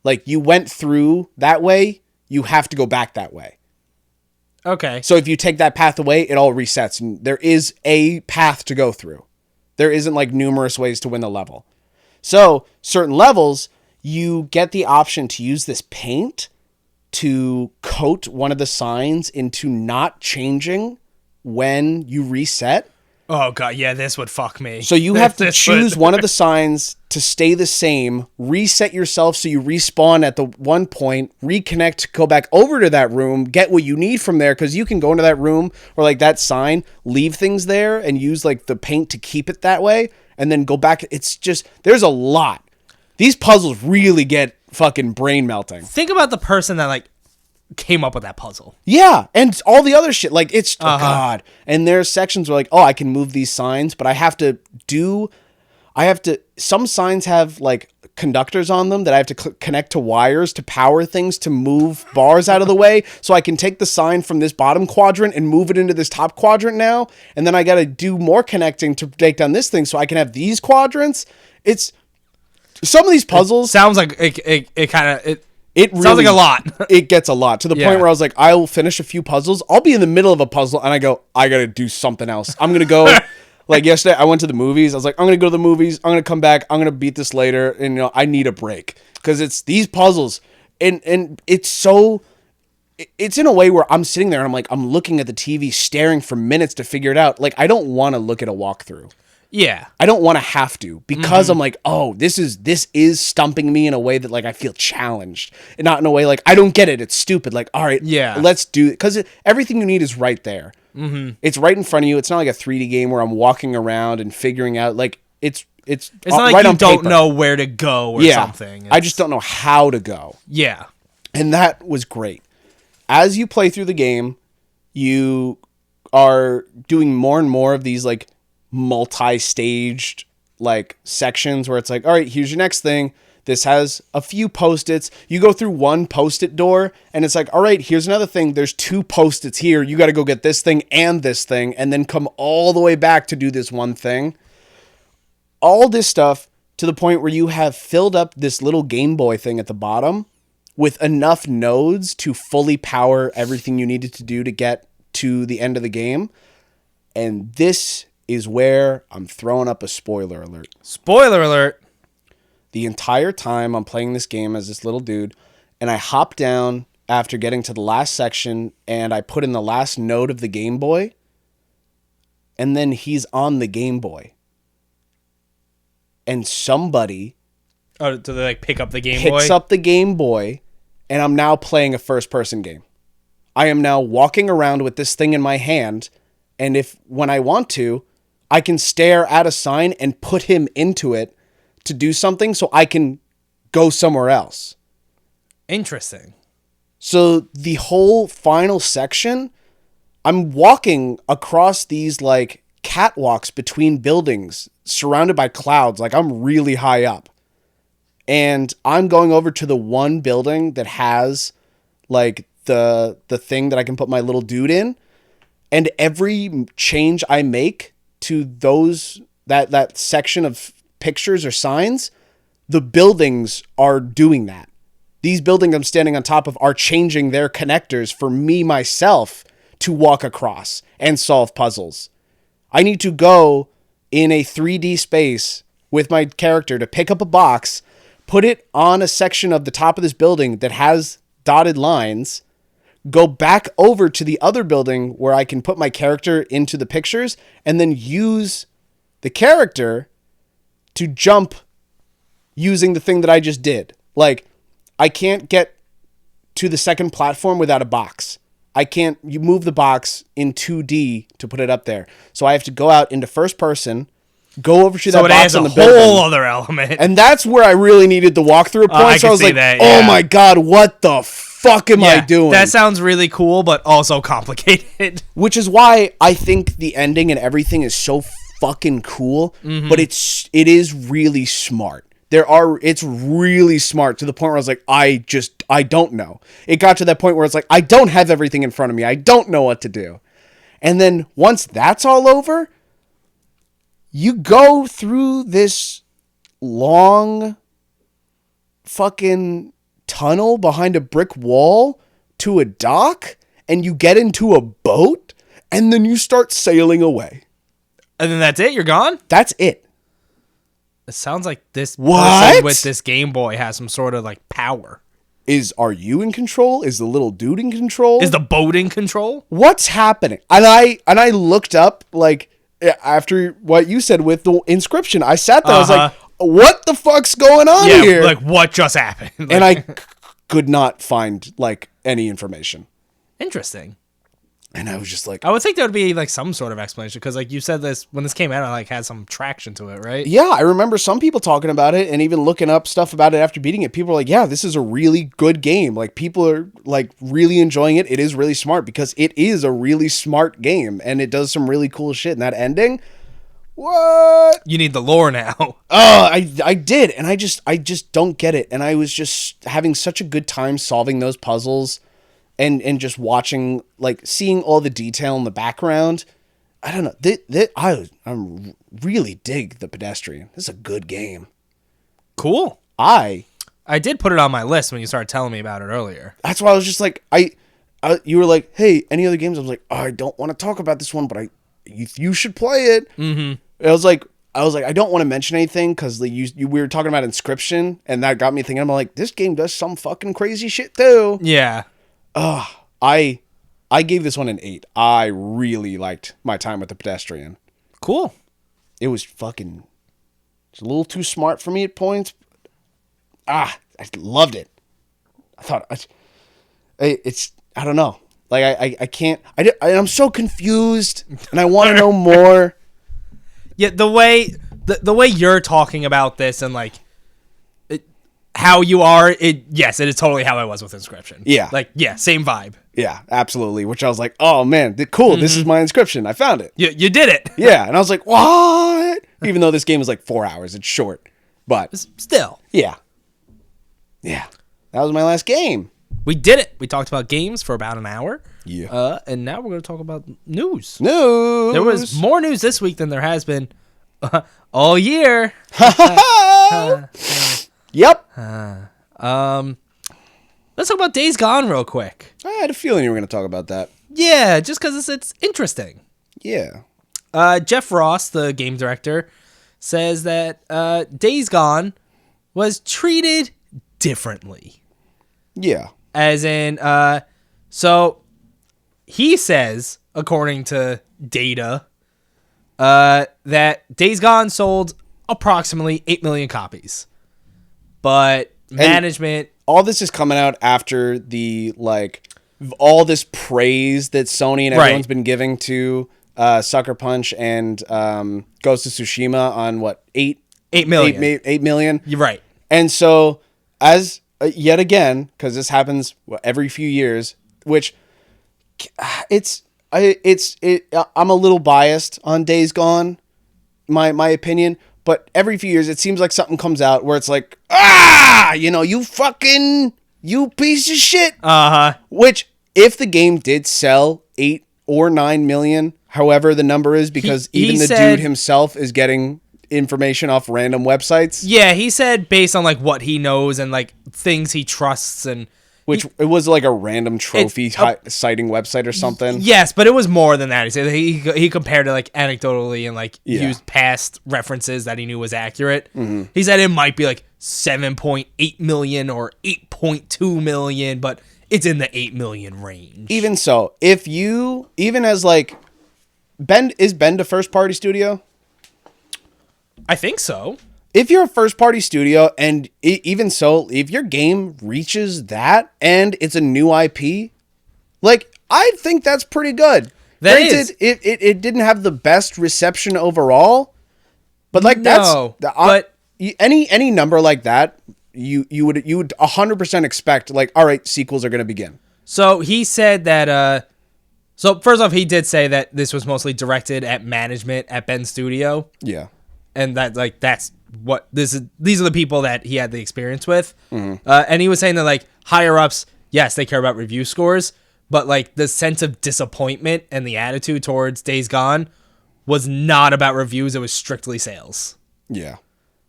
Like you went through that way, you have to go back that way. Okay. So if you take that path away, it all resets. And there is a path to go through. There isn't like numerous ways to win the level. So certain levels, you get the option to use this paint to coat one of the signs into not changing when you reset. Oh god, yeah, this would fuck me. So you have to choose one of the signs to stay the same, reset yourself so you respawn at the one point, reconnect, go back over to that room, get what you need from there, because you can go into that room or like that sign, leave things there and use like the paint to keep it that way, and then go back. It's just, there's a lot. These puzzles really get fucking brain melting. Think about the person that like came up with that puzzle. Yeah, and all the other shit. Like, it's, oh god. And there's sections where like, oh, I can move these signs, but some signs have like conductors on them that I have to connect to wires to power things to move bars out of the way, so I can take the sign from this bottom quadrant and move it into this top quadrant now, and then I got to do more connecting to break down this thing so I can have these quadrants. It's some of these puzzles sounds like it kind of it really, sounds like a lot. It gets a lot to the point where I was like, I'll finish a few puzzles. I'll be in the middle of a puzzle and I go, I got to do something else. I'm going to go, like yesterday, I went to the movies. I was like, I'm going to go to the movies. I'm going to come back. I'm going to beat this later. And, I need a break because it's these puzzles. And it's so, it's in a way where I'm sitting there and I'm like, I'm looking at the TV staring for minutes to figure it out. Like, I don't want to look at a walkthrough. Yeah. I don't want to have to because I'm like, oh, this is stumping me in a way that like I feel challenged, and not in a way like I don't get it. It's stupid. Like, all right, let's do it, because everything you need is right there. Mm-hmm. It's right in front of you. It's not like a 3D game where I'm walking around and figuring out like it's not like right you don't know where to go or something. I just don't know how to go. Yeah. And that was great. As you play through the game, you are doing more and more of these like multi-staged like sections where it's like, all right, here's your next thing. This has a few post-its. You go through one post-it door and it's like, all right, here's another thing. There's 2 post-its here. You got to go get this thing and then come all the way back to do this one thing. All this stuff to the point where you have filled up this little Game Boy thing at the bottom with enough nodes to fully power everything you needed to do to get to the end of the game. And this is where I'm throwing up a spoiler alert. Spoiler alert. The entire time I'm playing this game as this little dude, and I hop down after getting to the last section, and I put in the last node of the Game Boy, and then he's on the Game Boy. And somebody... Oh, do they like pick up the Game Boy? Picks up the Game Boy, and I'm now playing a first-person game. I am now walking around with this thing in my hand, and when I want to, I can stare at a sign and put him into it to do something so I can go somewhere else. Interesting. So the whole final section, I'm walking across these like catwalks between buildings surrounded by clouds. Like I'm really high up. And I'm going over to the one building that has like the thing that I can put my little dude in. And every change I make to that section of pictures or signs, the buildings are doing that. These buildings I'm standing on top of are changing their connectors for me, myself, to walk across and solve puzzles. I need to go in a 3D space with my character to pick up a box, put it on a section of the top of this building that has dotted lines, go back over to the other building where I can put my character into the pictures, and then use the character to jump using the thing that I just did. Like, I can't get to the second platform without a box. You move the box in 2D to put it up there. So I have to go out into first person, go over to that box on the building. So it adds a whole other element. And that's where I really needed the walkthrough point. So I was like, oh my God, what the fuck am I doing? That sounds really cool, but also complicated. Which is why I think the ending and everything is so fucking cool, but it is really smart. It's really smart to the point where I was like, I don't know. It got to that point where it's like, I don't have everything in front of me. I don't know what to do. And then once that's all over, you go through this long fucking tunnel behind a brick wall to a dock, and you get into a boat, and then you start sailing away. And then that's it? You're gone? That's it. It sounds like this person with this Game Boy has some sort of like power. Are you in control? Is the little dude in control? Is the boat in control? What's happening? And I looked up, like, after what you said with the inscription. I sat there, I was like, what the fuck's going on here? Like, what just happened? And I could not find, like, any information. Interesting. And I was just like, I would think there would be like some sort of explanation, because like you said, this when this came out, I like had some traction to it, right? Yeah, I remember some people talking about it and even looking up stuff about it after beating it. People are like, yeah, this is a really good game. Like, people are like really enjoying it. It is really smart because it is a really smart game and it does some really cool shit. And that ending, what? You need the lore now. Oh, I did, and I just don't get it. And I was just having such a good time solving those puzzles. And just watching, like, seeing all the detail in the background. I don't know. I really dig the Pedestrian. This is a good game. Cool. I did put it on my list when you started telling me about it earlier. That's why I was just like, you were like, hey, any other games? I was like, I don't want to talk about this one, but you should play it. Mm-hmm. I was like, I don't want to mention anything because we were talking about Inscription, and that got me thinking. I'm like, this game does some fucking crazy shit too. Yeah. I gave this one an 8. I really liked my time with the Pedestrian. Cool. It was fucking... It's a little too smart for me at points. I loved it. I thought... It's... I don't know. Like, I can't... I'm so confused, and I want to know more. Yeah, the way you're talking about this and, like... how you are, yes, it is totally how I was with Inscription. Yeah. Like, yeah, same vibe. Yeah, absolutely. Which I was like, oh man, cool, mm-hmm. This is my Inscription. I found it. You did it. Yeah, and I was like, what? Even though this game is like 4 hours, it's short. But still. Yeah. Yeah. That was my last game. We did it. We talked about games for about an hour. Yeah. And now we're going to talk about news. News. There was more news this week than there has been all year. Yep. Let's talk about Days Gone real quick. I had a feeling you were going to talk about that. Yeah, just because it's interesting. Yeah. Jeff Ross, the game director, says that Days Gone was treated differently. Yeah. As in, so he says, according to data, that Days Gone sold approximately 8 million copies. But management... all this is coming out after all this praise that Sony and everyone's been giving to Sucker Punch and Ghost of Tsushima on what, 8 million. 8 million. You're right. And so, as yet again, because this happens every few years, which I'm a little biased on Days Gone, my opinion. But every few years, it seems like something comes out where it's like, you piece of shit. Uh-huh. Which, if the game did sell 8 or 9 million, however the number is, because even the dude himself is getting information off random websites. Yeah, he said based on, like, what he knows and, like, things he trusts and... Which it was like a random trophy citing website or something. Yes, but it was more than that. He said he compared it like anecdotally and like used past references that he knew was accurate. Mm-hmm. He said it might be like 7.8 million or 8.2 million, but it's in the 8 million range. Even so, even as like Bend a first party studio? I think so. if you're a first party studio, and even so, if your game reaches that and it's a new IP, like, I think that's pretty good. Granted, it didn't have the best reception overall, but like any number like that, you would 100% expect, like, all right, sequels are going to begin. So he said that. So first off, he did say that this was mostly directed at management at Ben's studio. Yeah, and that, like, that's what this is. These are the people that he had the experience with. Mm-hmm. And he was saying that, like, higher ups, yes, they care about review scores, but, like, the sense of disappointment and the attitude towards Days Gone was not about reviews. It was strictly sales. Yeah.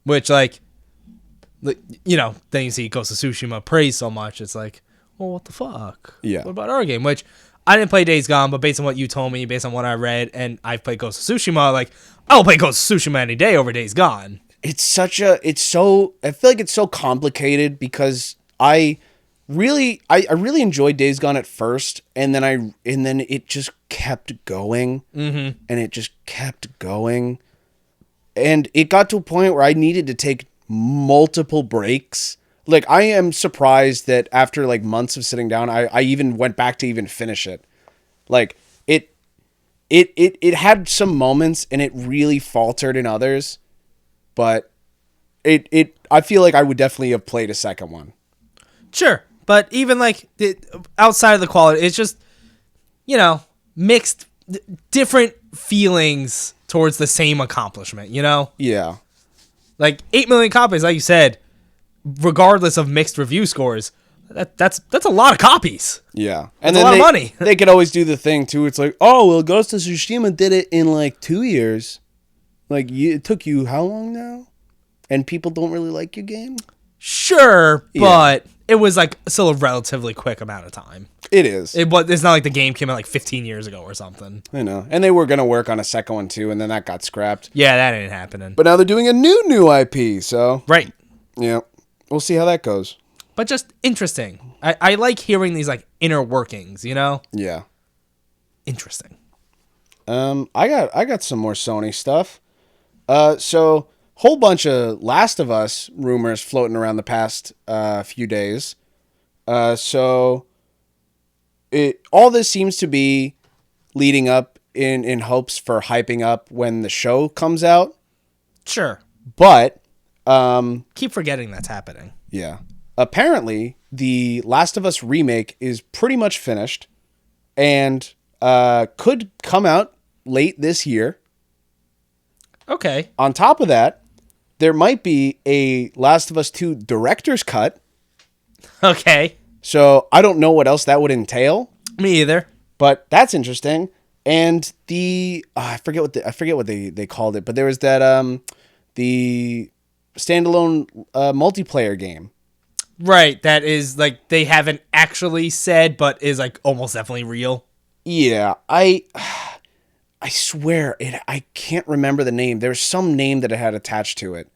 Which, like, you know, then you see Ghost of Tsushima praised so much. It's like, well, what the fuck? Yeah. What about our game? Which, I didn't play Days Gone, but based on what you told me, based on what I read, and I've played Ghost of Tsushima, like, I'll play Ghost of Tsushima any day over Days Gone. I feel like it's so complicated because I really enjoyed Days Gone at first, and then it just kept going, and it just kept going, and it got to a point where I needed to take multiple breaks. Like, I am surprised that after, like, months of sitting down, I even went back to even finish it. Like, it had some moments, and it really faltered in others, but I feel like I would definitely have played a second one. Sure, but even, like, outside of the quality, it's just, you know, mixed, different feelings towards the same accomplishment, you know? Yeah. Like, 8 million copies, like you said, regardless of mixed review scores, that's a lot of copies. Yeah. And then a lot of money. They could always do the thing, too. It's like, oh, well, Ghost of Tsushima did it in, like, 2 years. Like, it took you how long now? And people don't really like your game? Sure, but it was, like, still a relatively quick amount of time. It is. It's not like the game came out, like, 15 years ago or something. I know. And they were going to work on a second one, too, and then that got scrapped. Yeah, that ain't happening. But now they're doing a new IP, so... Right. Yeah. We'll see how that goes. But just interesting. I like hearing these, like, inner workings, you know? Yeah. Interesting. I got some more Sony stuff. So whole bunch of Last of Us rumors floating around the past few days. So all this seems to be leading up in hopes for hyping up when the show comes out. Sure. But keep forgetting that's happening. Yeah. Apparently, the Last of Us remake is pretty much finished and could come out late this year. Okay. On top of that, there might be a Last of Us 2 director's cut. Okay. So I don't know what else that would entail. Me either. But that's interesting. And I forget what they called it, but there was that the standalone multiplayer game. Right, that is, like, they haven't actually said, but is, like, almost definitely real. Yeah, I swear I can't remember the name. There was some name that it had attached to it,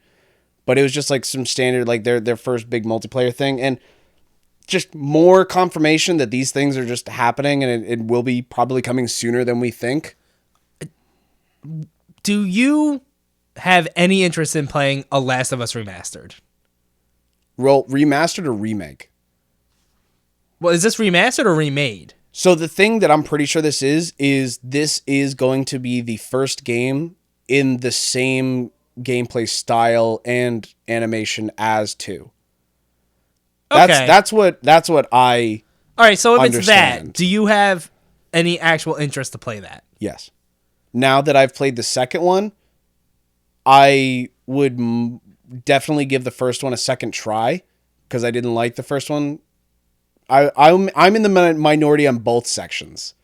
but it was just like some standard, like their first big multiplayer thing, and just more confirmation that these things are just happening, and it will be probably coming sooner than we think. Do you have any interest in playing a Last of Us Remastered? Well, remastered or remake? Well, is this remastered or remade? So the thing that I'm pretty sure this is going to be the first game in the same gameplay style and animation as 2. Okay. That's what I All right, so if understand. it's that, do you have any actual interest to play that? Yes. Now that I've played the second one, I would definitely give the first one a second try because I didn't like the first one. I'm in the minority on both sections.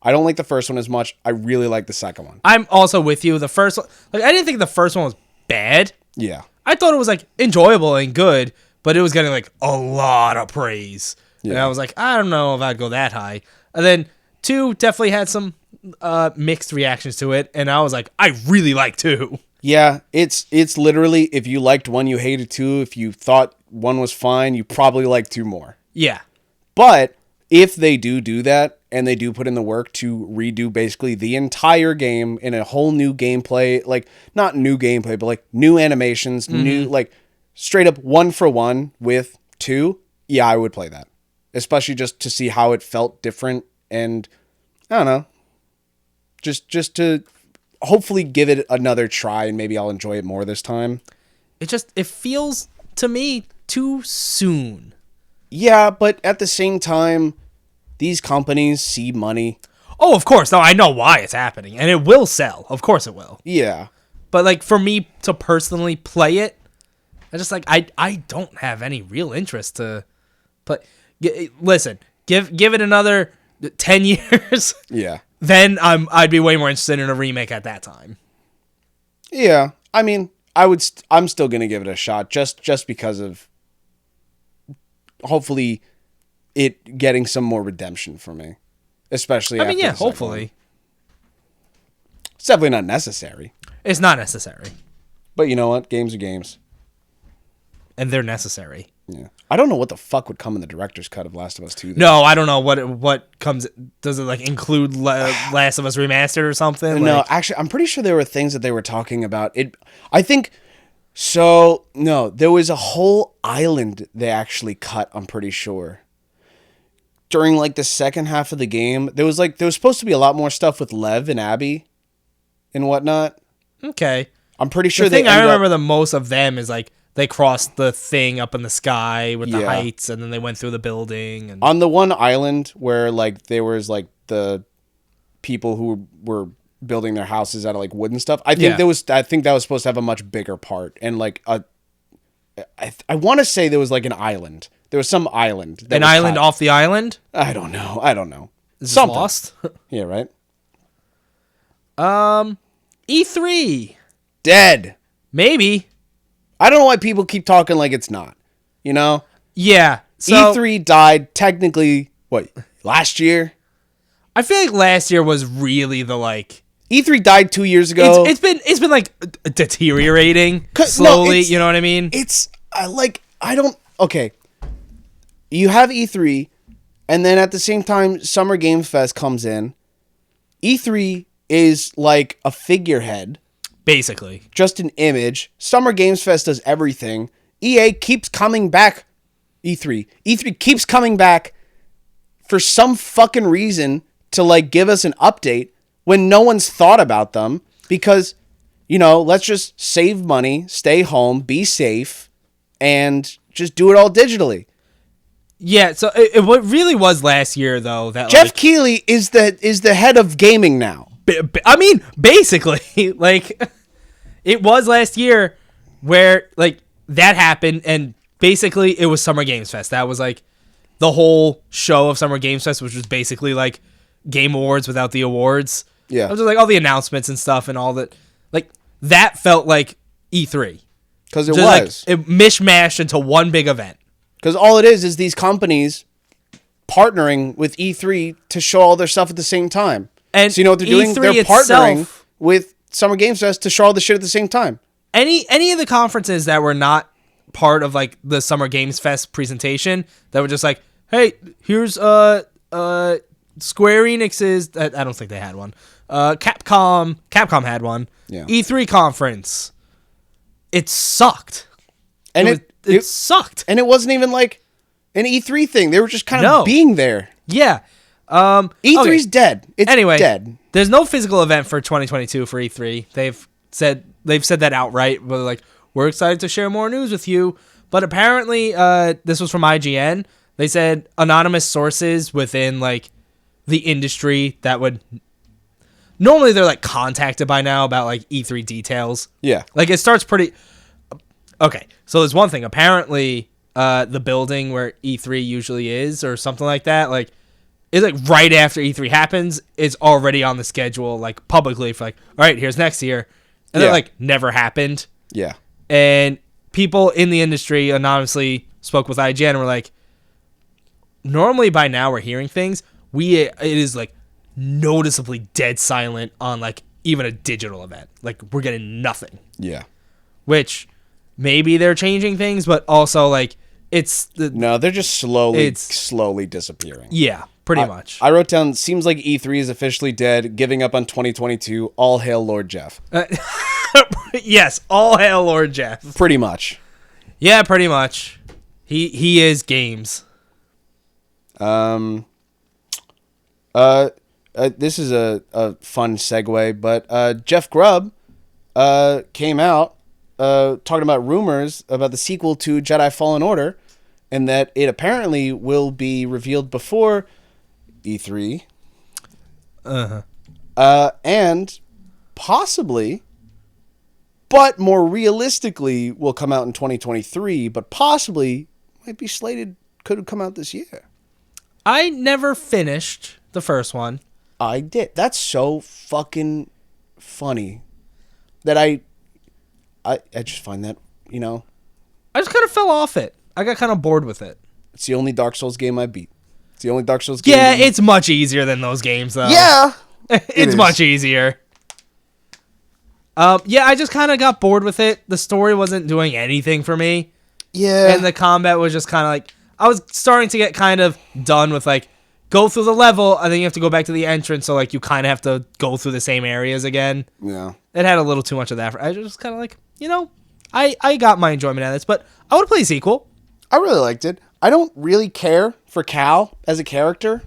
I don't like the first one as much. I really like the second one. I'm also with you. The first one, like, I didn't think the first one was bad. Yeah. I thought it was, like, enjoyable and good, but it was getting, like, a lot of praise. Yeah. And I was like, I don't know if I'd go that high. And then 2 definitely had some mixed reactions to it, and I was like, I really like 2. Yeah, it's literally, if you liked 1, you hated 2. If you thought 1 was fine, you probably liked 2 more. Yeah. But if they do that and they do put in the work to redo basically the entire game in a whole new gameplay, like not new gameplay, but like new animations, new, like straight up 1-for-1 with 2, yeah, I would play that. Especially just to see how it felt different, and I don't know, just to hopefully give it another try, and maybe I'll enjoy it more this time. It feels to me too soon. Yeah, but at the same time, these companies see money. Oh, of course. No, I know why it's happening, and it will sell. Of course it will. Yeah. But like for me to personally play it, I just like I don't have any real interest to play. Listen, give it another 10 years. Yeah. Then I'd be way more interested in a remake at that time. Yeah. I mean, I'm still going to give it a shot just because of hopefully it getting some more redemption for me. Especially after the second hopefully. one. It's definitely not necessary. It's not necessary. But you know what? Games are games. And they're necessary. Yeah. I don't know what the fuck would come in the director's cut of Last of Us 2. No, I don't know what comes. Does it like include Last of Us Remastered or something? No, like, actually, I'm pretty sure there were things that they were talking about. I think so. No, there was a whole island they actually cut. I'm pretty sure. During like the second half of the game, there was supposed to be a lot more stuff with Lev and Abby and whatnot. Okay. I'm pretty sure the thing I remember the most of them is like they crossed the thing up in the sky with the heights, and then they went through the building. And on the one island where like there was like the people who were building their houses out of like wood and stuff. I think that was supposed to have a much bigger part, and like I want to say there was like an island. There was some island. An island off the island? I don't know. Is this Lost? Yeah, right. E3 dead. Maybe. I don't know why people keep talking like it's not. You know? Yeah. So, E3 died technically, last year? I feel like last year was really the like... E3 died 2 years ago. It's been like deteriorating slowly, you know what I mean? Okay. You have E3, and then at the same time, Summer Game Fest comes in. E3 is like a figurehead. Basically. Just an image. Summer Games Fest does everything. EA keeps coming back. E3 keeps coming back for some fucking reason to like give us an update when no one's thought about them, because, you know, let's just save money, stay home, be safe, and just do it all digitally. Yeah, so what really was last year though that Jeff Keighley is the head of gaming now. I mean, basically, like, it was last year where, like, that happened, and basically it was Summer Games Fest. That was, like, the whole show of Summer Games Fest, which was basically, like, Game Awards without the awards. Yeah. It was, like, all the announcements and stuff and all that. Like, that felt like E3. Because it was. Like, it mishmashed into one big event. Because all it is these companies partnering with E3 to show all their stuff at the same time. And so you know what they're doing? They're partnering with Summer Games Fest to show all the shit at the same time. Any of the conferences that were not part of like the Summer Games Fest presentation that were just like, hey, here's Square Enix's. I don't think they had one. Capcom had one. Yeah. E3 conference. It sucked. And it sucked. And it wasn't even like an E3 thing. They were just kind of being there. Yeah. E3's dead. It's dead. There's no physical event for 2022 for E3. They've said that outright. But like, we're excited to share more news with you. But apparently, this was from IGN. They said anonymous sources within like the industry that would normally they're like contacted by now about like E3 details. Yeah, like it starts pretty. Okay, so there's one thing. Apparently, the building where E3 usually is, or something like that, like. It's like right after E3 happens, it's already on the schedule, like publicly for like, all right, here's next year. And that like never happened. Yeah. And people in the industry anonymously spoke with IGN and were like, normally by now we're hearing things. It is like noticeably dead silent on like even a digital event. Like we're getting nothing. Yeah. Which maybe they're changing things, but also like they're just slowly disappearing. Yeah. Pretty much. I wrote down, seems like E3 is officially dead, giving up on 2022. All hail Lord Jeff. Yes, all hail Lord Jeff. Pretty much. Yeah, pretty much. He is games. This is a fun segue, but Jeff Grubb came out talking about rumors about the sequel to Jedi Fallen Order, and that it apparently will be revealed before E3. And possibly, but more realistically, will come out in 2023, but possibly might be slated, could come out this year. I never finished the first one. I did. That's so fucking funny that I just find that, you know. I just kind of fell off it. I got kind of bored with it. It's the only Dark Souls game I beat. It's the only Dark Souls game. Yeah, it's much easier than those games, though. Yeah. It's much easier. Yeah, I just kind of got bored with it. The story wasn't doing anything for me. Yeah. And the combat was just kind of like, I was starting to get kind of done with like, go through the level, and then you have to go back to the entrance, so like you kind of have to go through the same areas again. Yeah. It had a little too much of that. I was just kind of like, you know, I got my enjoyment out of this, but I would play a sequel. I really liked it. I don't really care for Cal as a character.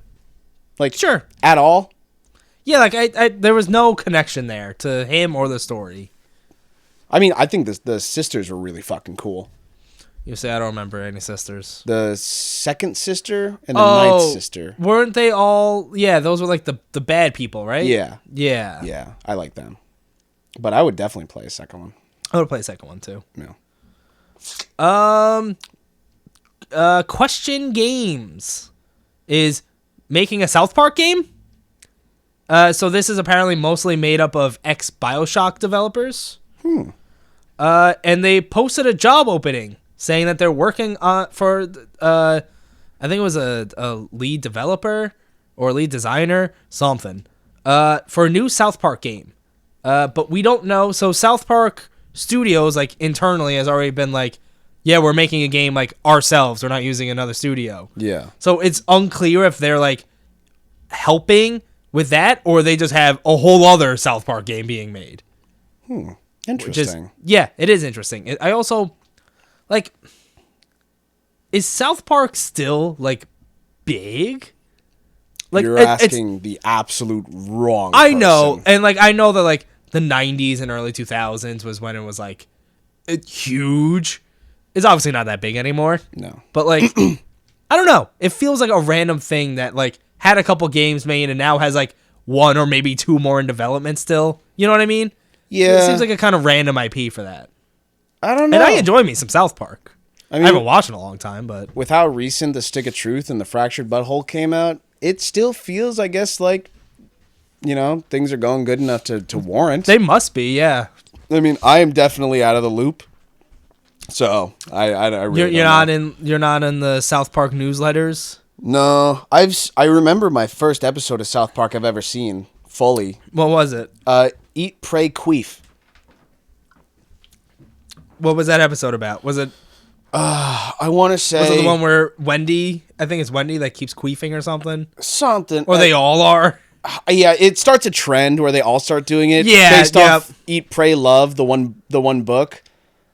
Like, Sure. At all. Yeah, like there was no connection there to him or the story. I mean, I think the sisters were really fucking cool. You say I don't remember any sisters. The second sister and the ninth sister. Weren't they all? Yeah, those were like the bad people, right? Yeah. Yeah. Yeah, I like them. But I would definitely play a second one. I would play a second one too. Yeah. Question Games is making a South Park game. So this is apparently mostly made up of ex-BioShock developers. And they posted a job opening saying that they're working on for I think it was a lead developer or lead designer, something, for a new South Park game. But we don't know. So South Park Studios, like internally, has already been like, yeah, we're making a game like ourselves. We're not using another studio. Yeah. So it's unclear if they're like helping with that, or they just have a whole other South Park game being made. Interesting. Yeah, it is interesting. I also, like, is South Park still, like, big? Like, You're asking the absolute wrong I person. know, and, like, I know that, like, the 90s and early 2000s was when it was, like, huge. It's obviously not that big anymore. No. But, like, I don't know. It feels like a random thing that, like, had a couple games made and now has, like, one or maybe two more in development still. You know what I mean? Yeah. It seems like a kind of random IP for that. I don't know. And I enjoy me some South Park. I mean, I haven't watched in a long time, but with how recent The Stick of Truth and The Fractured Butthole came out, it still feels, I guess, like, you know, things are going good enough to warrant. they must be, yeah. I mean, I am definitely out of the loop. So I really You're don't know. you're not in the South Park newsletters. No, I remember my first episode of South Park I've ever seen fully. What was it? Eat, Pray, Queef. What was that episode about? Was it I want to say was it the one where Wendy? I think it's Wendy that keeps queefing or something. something. Or they all are. Yeah, it starts a trend where they all start doing it. Yeah, based off Eat, Pray, Love, the one book.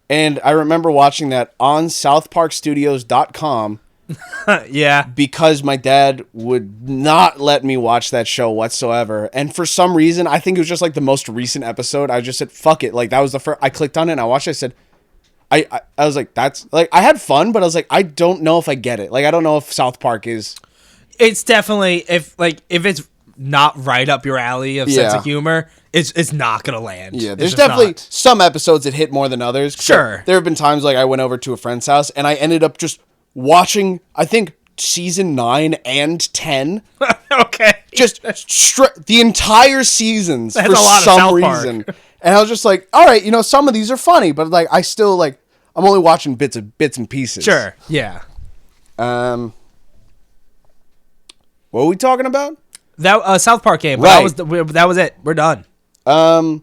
And I remember watching that on SouthParkStudios.com. Yeah. Because my dad would not let me watch that show whatsoever. And for some reason, I think it was just like the most recent episode. I just said, fuck it. Like, that was the first. I clicked on it and I watched it. I said, I was like, that's like, I had fun, but I was like, I don't know if I get it. Like, I don't know if South Park is. It's definitely, if it's not right up your alley of sense of humor, it's not gonna land. Yeah, there's definitely not. some episodes that hit more than others. Sure. There have been times like I went over to a friend's house and I ended up just watching, I think, season 9 and 10. Okay. Just the entire seasons That's for a lot of some South Park. reason. And I was just like, all right, you know, some of these are funny, but like I still like, I'm only watching bits and pieces. Sure. Yeah. What were we talking about? That South Park game. Right. That was it. We're done. So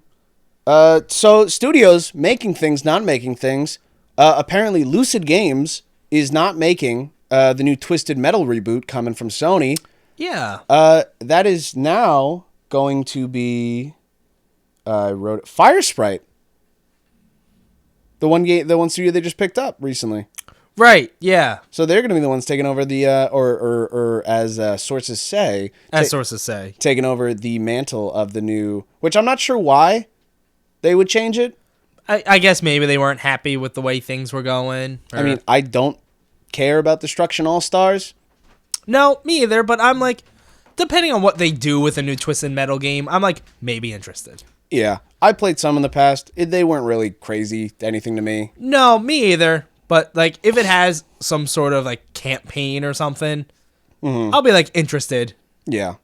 studios making things, not making things. Apparently Lucid Games is not making the new Twisted Metal reboot coming from Sony. Yeah. That is now going to be Fire Sprite. The one studio they just picked up recently. Right. Yeah. So they're going to be the ones taking over the or as sources say, taking over the mantle of the new, which I'm not sure why they would change it. I guess maybe they weren't happy with the way things were going. I mean, I don't care about Destruction All-Stars. No, me either, but I'm like, depending on what they do with a new Twisted Metal game, I'm like, maybe interested. Yeah, I played some in the past. They weren't really crazy anything to me. No, me either. But like, if it has some sort of like campaign or something, I'll be like interested. Yeah,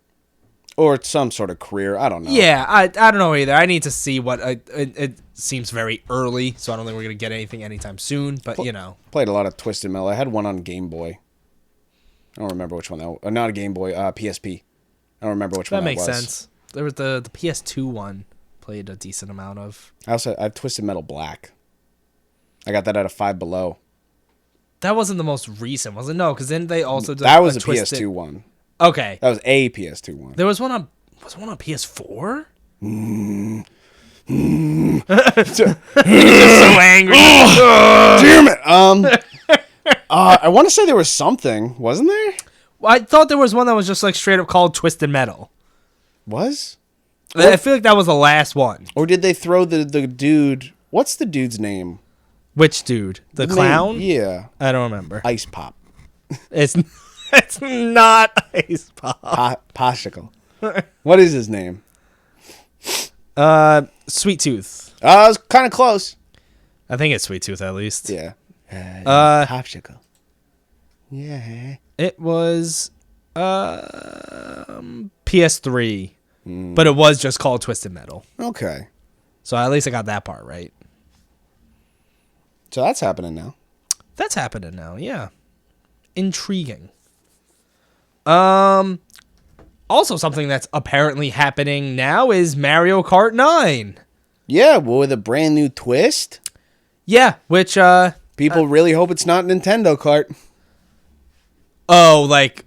or some sort of career. I don't know. Yeah, I don't know either. I need to see what it seems very early, so I don't think we're gonna get anything anytime soon. But Played a lot of Twisted Metal. I had one on Game Boy. I don't remember which one that was. Not a Game Boy, PSP. I don't remember which one that was. That makes sense. There was the PS2 one. Played a decent amount of. I have Twisted Metal Black. I got that at a Five Below. That wasn't the most recent, was it? No, because then they also did that was a PS2 one. Okay, that was a PS2 one. There was one on PS4. Just so angry. Damn it! I want to say there was something, wasn't there? Well, I thought there was one that was just like straight up called Twisted Metal. Was? I feel like that was the last one. Or did they throw the dude? What's the dude's name? Which dude? The clown? Yeah. I don't remember. Ice Pop. It's not Ice Pop. Popsicle. What is his name? Sweet Tooth. I was kind of close. I think it's Sweet Tooth at least. Yeah. Popsicle. Yeah. It was PS3. But it was just called Twisted Metal. Okay. So at least I got that part right. So that's happening now. That's happening now, yeah. Intriguing. Also something that's apparently happening now is Mario Kart 9. Yeah, with a brand new twist. Yeah, which people really hope it's not Nintendo Kart. Oh, like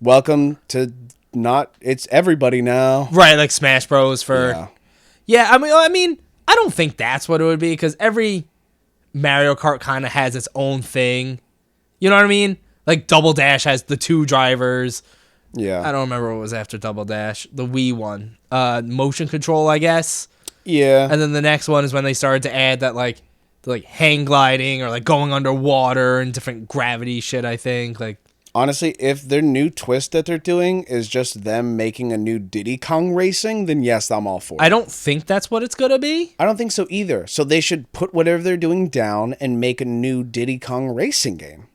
welcome to not it's everybody now. Right, like Smash Bros for Yeah, I mean, I don't think that's what it would be because every Mario Kart kind of has its own thing. You know what I mean? Like Double Dash has the 2 drivers. Yeah. I don't remember what was after Double Dash. The Wii one. Motion control, I guess. Yeah. And then the next one is when they started to add that like hang gliding or like going underwater and different gravity shit, I think. Like honestly, if their new twist that they're doing is just them making a new Diddy Kong Racing, then yes, I'm all for it. I don't think that's what it's going to be. I don't think so either. So they should put whatever they're doing down and make a new Diddy Kong Racing game.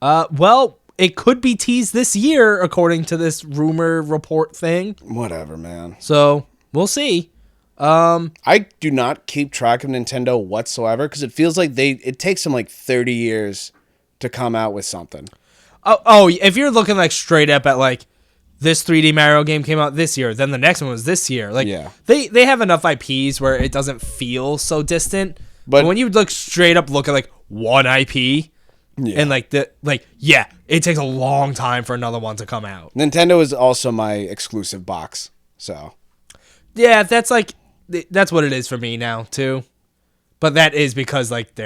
Well, it could be teased this year, according to this rumor report thing. Whatever, man. So, we'll see. I do not keep track of Nintendo whatsoever because it feels like it takes them like 30 years to come out with something. Oh, if you're looking like straight up at like this 3D Mario game came out this year, then the next one was this year. Like they have enough IPs where it doesn't feel so distant. But when you look straight up, look at like one IP, and it takes a long time for another one to come out. Nintendo is also my exclusive box, so yeah, that's what it is for me now too. But that is because like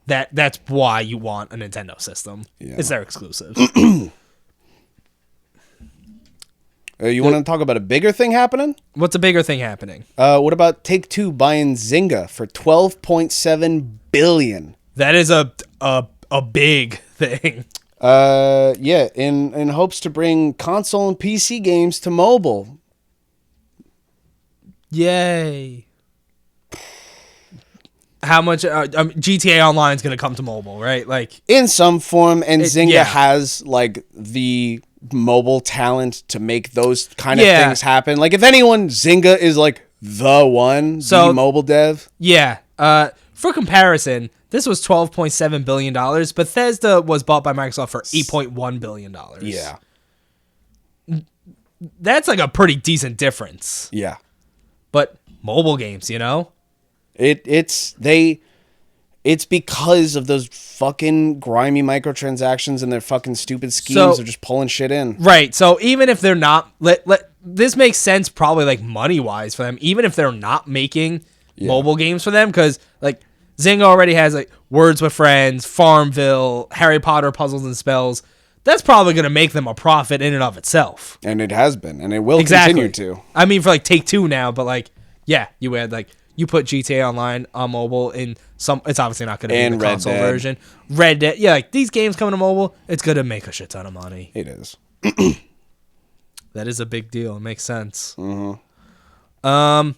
that's why you want a Nintendo system. Yeah. It's their exclusive. You want to talk about a bigger thing happening? What's a bigger thing happening? What about Take-Two buying Zynga for $12.7 billion? That is a big thing. Yeah, in hopes to bring console and PC games to mobile. Yay. How much GTA Online is going to come to mobile, right? Like in some form, and Zynga has like the mobile talent to make those kind of things happen. Like if anyone, Zynga is like the one mobile dev. Yeah. For comparison, this was $12.7 billion. Bethesda was bought by Microsoft for $8.1 billion. Yeah. That's like a pretty decent difference. Yeah. But mobile games, you know? It's they It's because of those fucking grimy microtransactions and their fucking stupid schemes of just pulling shit in. Right. So even if they're not, this makes sense probably like money wise for them. Even if they're not making mobile games for them, because like Zynga already has like Words with Friends, Farmville, Harry Potter Puzzles and Spells. That's probably going to make them a profit in and of itself. And it has been, and it will continue to. I mean, for like Take-Two now, but like, yeah, you had like, you put GTA Online on mobile in some, it's obviously not going to be the console version. Red Dead, yeah, like these games coming to mobile, it's going to make a shit ton of money. It is. That is a big deal. It makes sense. Mm-hmm. All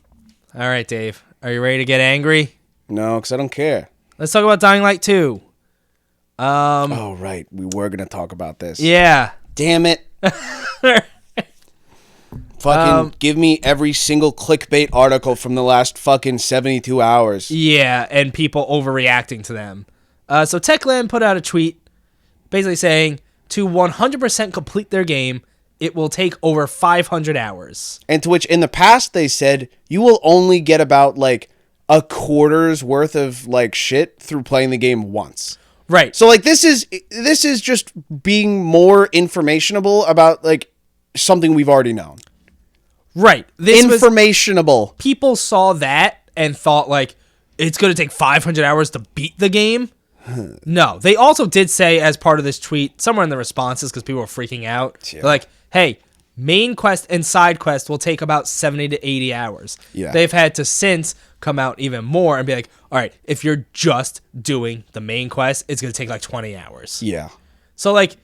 right, Dave, are you ready to get angry? No, because I don't care. Let's talk about Dying Light 2. Oh, right. We were going to talk about this. Yeah. Damn it. Fucking give me every single clickbait article from the last fucking 72 hours. Yeah, and people overreacting to them. So Techland put out a tweet basically saying to 100% complete their game, it will take over 500 hours. And to which in the past they said you will only get about like a quarter's worth of like shit through playing the game once. Right. So like this is just being more informationable about like something we've already known. Right. Informationable. People saw that and thought like it's going to take 500 hours to beat the game. No. They also did say as part of this tweet, somewhere in the responses because people were freaking out, like, hey, main quest and side quest will take about 70 to 80 hours. Yeah. They've had to since come out even more and be like, all right, if you're just doing the main quest, it's going to take like 20 hours. Yeah. So like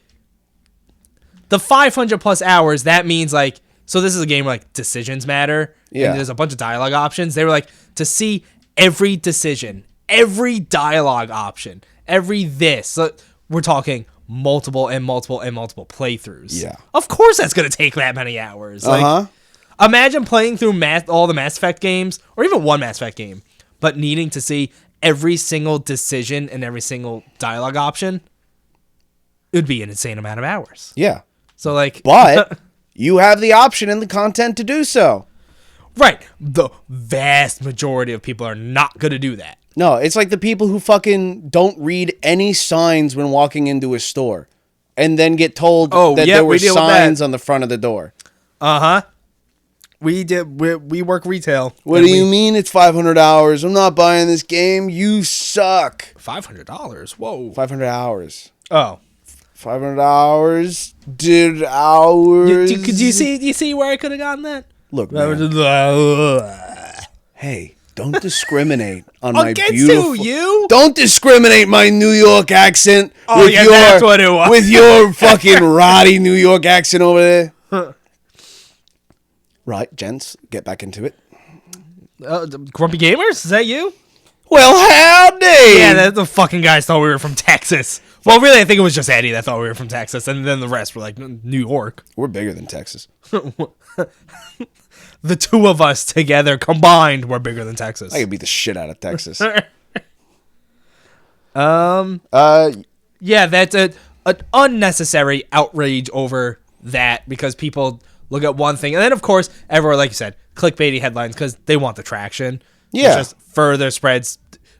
the 500 plus hours, that means like, so this is a game where like decisions matter. Yeah. And there's a bunch of dialogue options. They were like, to see every decision, every dialogue option, every this. So we're talking multiple playthroughs. Yeah. Of course that's going to take that many hours. Like, imagine playing through all the Mass Effect games, or even one Mass Effect game, but needing to see every single decision and every single dialogue option. It would be an insane amount of hours. Yeah. So like, but you have the option in the content to do so. Right. The vast majority of people are not going to do that. No, it's like the people who fucking don't read any signs when walking into a store and then get told that there were signs on the front of the door. Uh-huh. We work retail. What do you mean it's 500 hours? I'm not buying this game. You suck. $500? Whoa. 500 hours. Oh. 500 hours? Did hours? Do you see where I could have gotten that? Look, man. Hey, don't discriminate on my beautiful... you? Don't discriminate my New York accent that's what it was. with your fucking rowdy New York accent over there. Right, gents, get back into it. Grumpy Gamers? Is that you? Well, howdy! Yeah, the fucking guys thought we were from Texas. Well, really, I think it was just Eddie that thought we were from Texas, and then the rest were like, New York. We're bigger than Texas. The two of us together combined were bigger than Texas. I could beat the shit out of Texas. Yeah, that's an unnecessary outrage over that because people look at one thing, and then of course everyone, like you said, clickbaity headlines because they want the traction. Yeah, it just further spreads.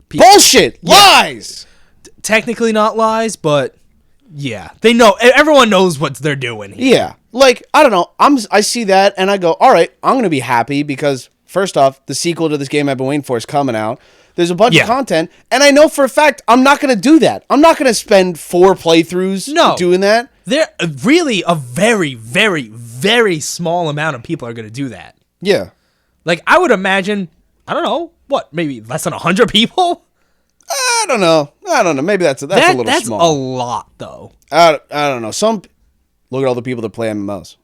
Bullshit, lies. Technically not lies, but yeah, they know. Everyone knows what they're doing here. Yeah, like I don't know. I see that and I go, all right, I'm gonna be happy because first off, the sequel to this game I've been waiting for is coming out. There's a bunch of content, and I know for a fact I'm not going to do that. I'm not going to spend 4 playthroughs doing that. There really a very, very, very small amount of people are going to do that. Yeah. Like, I would imagine, I don't know, what, maybe less than 100 people? I don't know. Maybe that's a little small. That's a lot, though. I don't know. Look at all the people that play MMOs.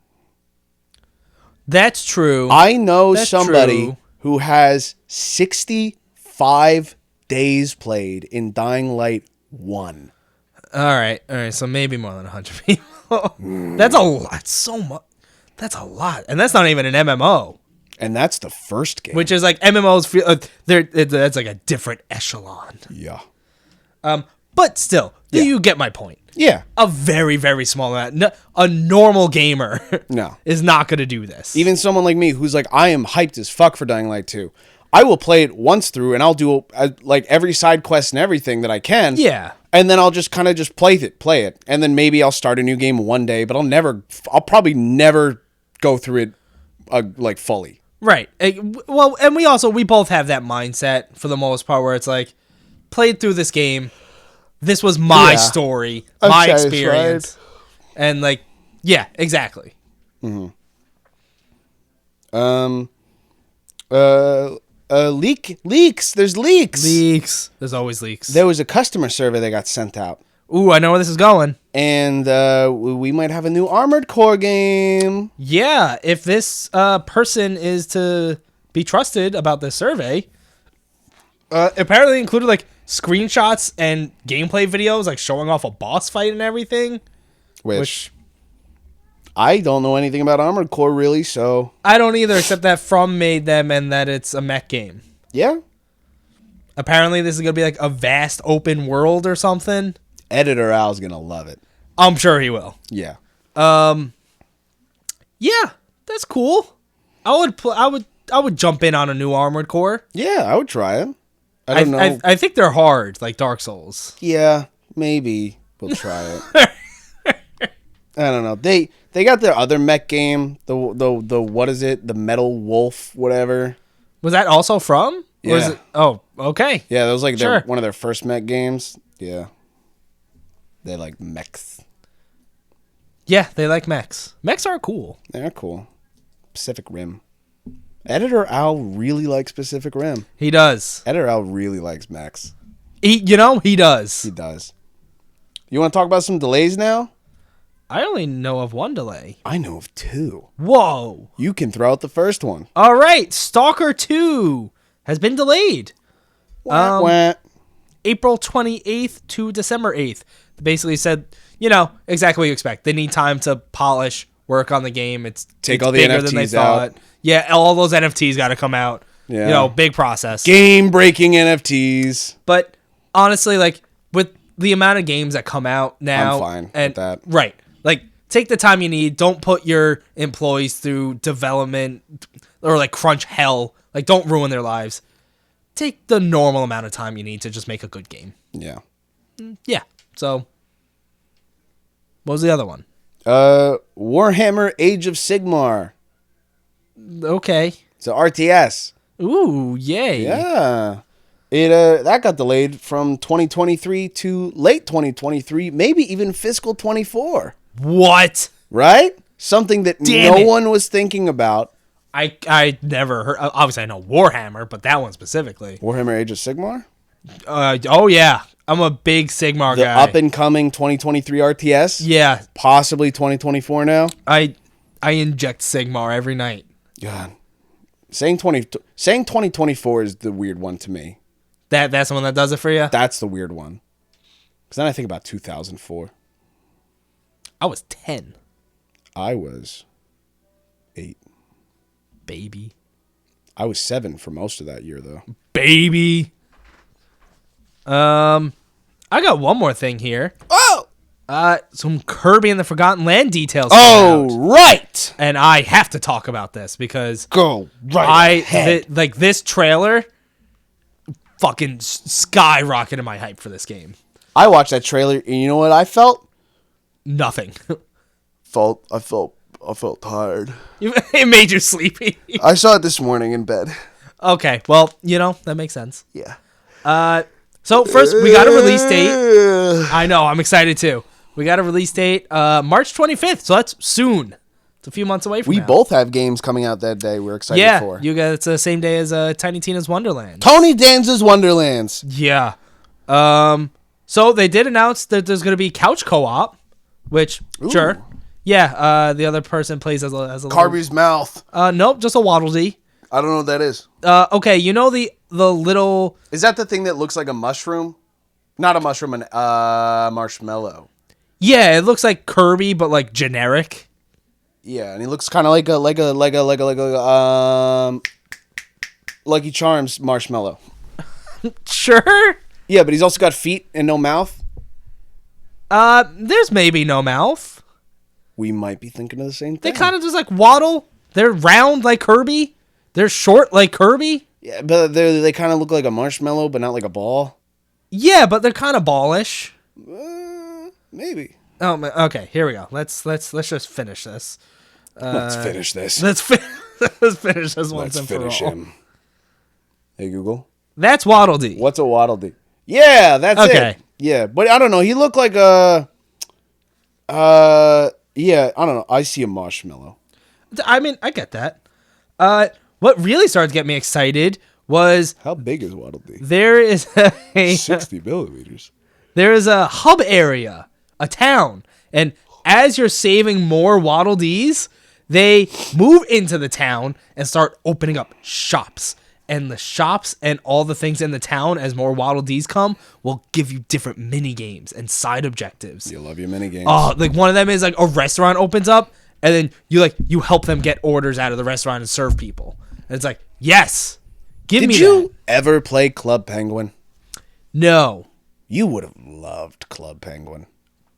That's true. I know somebody who has 65 days played in Dying Light 1. All right. So maybe more than 100 people. That's a lot. So much. That's a lot. And that's not even an MMO. And that's the first game. Which is like MMOs, that's like a different echelon. Yeah. But still, you get my point. Yeah. A very, very small amount. A normal gamer is not going to do this. Even someone like me who's like, I am hyped as fuck for Dying Light 2. I will play it once through, and I'll do like every side quest and everything that I can. Yeah. And then I'll just kind of just play it, and then maybe I'll start a new game one day, but I'll probably never go through it like fully. Right. Well, and we both have that mindset for the most part, where it's like, played through this game, this was my story, my experience, and like, yeah, exactly. Mm-hmm. Leaks. There's leaks. There's always leaks. There was a customer survey that got sent out. Ooh, I know where this is going. And we might have a new Armored Core game. Yeah, if this person is to be trusted about this survey, apparently included like screenshots and gameplay videos, like showing off a boss fight and everything. Which I don't know anything about Armored Core really, so I don't either, except that From made them and that it's a mech game. Yeah. Apparently this is gonna be like a vast open world or something. Editor Al's gonna love it. I'm sure he will. Yeah. Yeah, that's cool. I would jump in on a new Armored Core. Yeah, I would try it. I don't know. I think they're hard, like Dark Souls. Yeah, maybe we'll try it. I don't know. They got their other mech game, the what is it? The Metal Wolf, whatever. Was that also From? Yeah. Or is it, oh, okay. Yeah, that was like Sure. one of their first mech games. Yeah. They like mechs. Yeah, they like mechs. Mechs are cool. They're cool. Pacific Rim. Editor Al really likes Pacific Rim. He does. Editor Al really likes mechs. He does. He does. You want to talk about some delays now? I only know of one delay. I know of two. Whoa. You can throw out the first one. All right, Stalker 2 has been delayed. Wah, wah. April 28th to December 8th. They basically said, exactly what you expect. They need time to polish, work on the game. It's all the bigger NFTs than they out. thought. Yeah, all those NFTs got to come out. Yeah. Big process. Game-breaking NFTs. But honestly, like, with the amount of games that come out now. I'm fine with that. Right. Like, take the time you need. Don't put your employees through development or, like, crunch hell. Like, don't ruin their lives. Take the normal amount of time you need to just make a good game. Yeah. Yeah. So, what was the other one? Warhammer Age of Sigmar. Okay. It's an RTS. Ooh, yay. Yeah. It that got delayed from 2023 to late 2023, maybe even fiscal 24. What? Right? Something that Damn no it. one was thinking about. I never heard. Obviously, I know Warhammer, but that one specifically. Warhammer Age of Sigmar? Oh, yeah. I'm a big Sigmar The guy. up-and-coming 2023 RTS? Yeah. Possibly 2024 now? I inject Sigmar every night. God. Saying 2024 is the weird one to me. That's the one that does it for you? That's the weird one. Because then I think about 2004. I was 10. I was 8. Baby. I was 7 for most of that year, though. Baby. I got one more thing here. Oh! Some Kirby and the Forgotten Land details. Came out. Right! And I have to talk about this because Go right ahead. This trailer fucking skyrocketed my hype for this game. I watched that trailer, and you know what I felt? Nothing. I felt tired. It made you sleepy. I saw it this morning in bed. Okay, well, that makes sense. Yeah. So first, we got a release date. I know, I'm excited too. We got a release date, March 25th, so that's soon. It's a few months away from We now. both have games coming out that day we're excited for. Yeah, it's the same day as Tiny Tina's Wonderland. Tony Danza's Wonderlands. Yeah. So they did announce that there's going to be couch co-op, which, sure. Yeah, the other person plays as a Kirby's mouth. Nope, just a Waddle Dee. I don't know what that is. Okay, the little... Is that the thing that looks like a mushroom? Not a mushroom, an marshmallow. Yeah, it looks like Kirby, but like generic. Yeah, and he looks kind of like a Lucky Charms marshmallow. Sure. Yeah, but he's also got feet and no mouth. There's maybe no mouth. We might be thinking of the same thing. They kind of just like waddle. They're round like Kirby. They're short like Kirby. Yeah, but they kind of look like a marshmallow, but not like a ball. Yeah, but they're kind of ballish. Maybe. Oh, okay. Here we go. Let's just finish this. Let's finish this. Let's finish this once and for all. Let's finish him. Hey Google. That's Waddle Dee. What's a Waddle Dee? Yeah, that's it. Yeah, but I don't know. He looked like a. Yeah, I don't know. I see a marshmallow. I mean, I get that. What really started to get me excited was how big is Waddle Dee? There is a 60 millimeters. There is a hub area, a town, and as you're saving more Waddle Dees, they move into the town and start opening up shops. And the shops and all the things in the town, as more Waddle Dees come, will give you different mini games and side objectives. You love your mini games. Oh, like one of them is like a restaurant opens up, and then you help them get orders out of the restaurant and serve people. And it's like, yes, give me that. Did you ever play Club Penguin? No. You would have loved Club Penguin.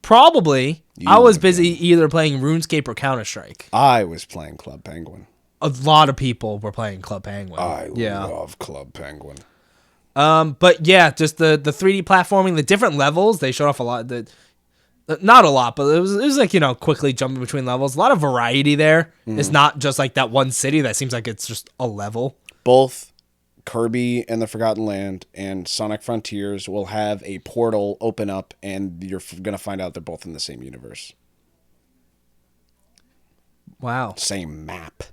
Probably. I was busy either playing RuneScape or Counter-Strike. I was playing Club Penguin. A lot of people were playing Club Penguin. I love Club Penguin. But yeah, just the 3D platforming, the different levels, they showed off a lot. Not a lot, but it was like, quickly jumping between levels. A lot of variety there. Mm. It's not just like that one city that seems like it's just a level. Both Kirby and the Forgotten Land and Sonic Frontiers will have a portal open up, and you're going to find out they're both in the same universe. Wow. Same map.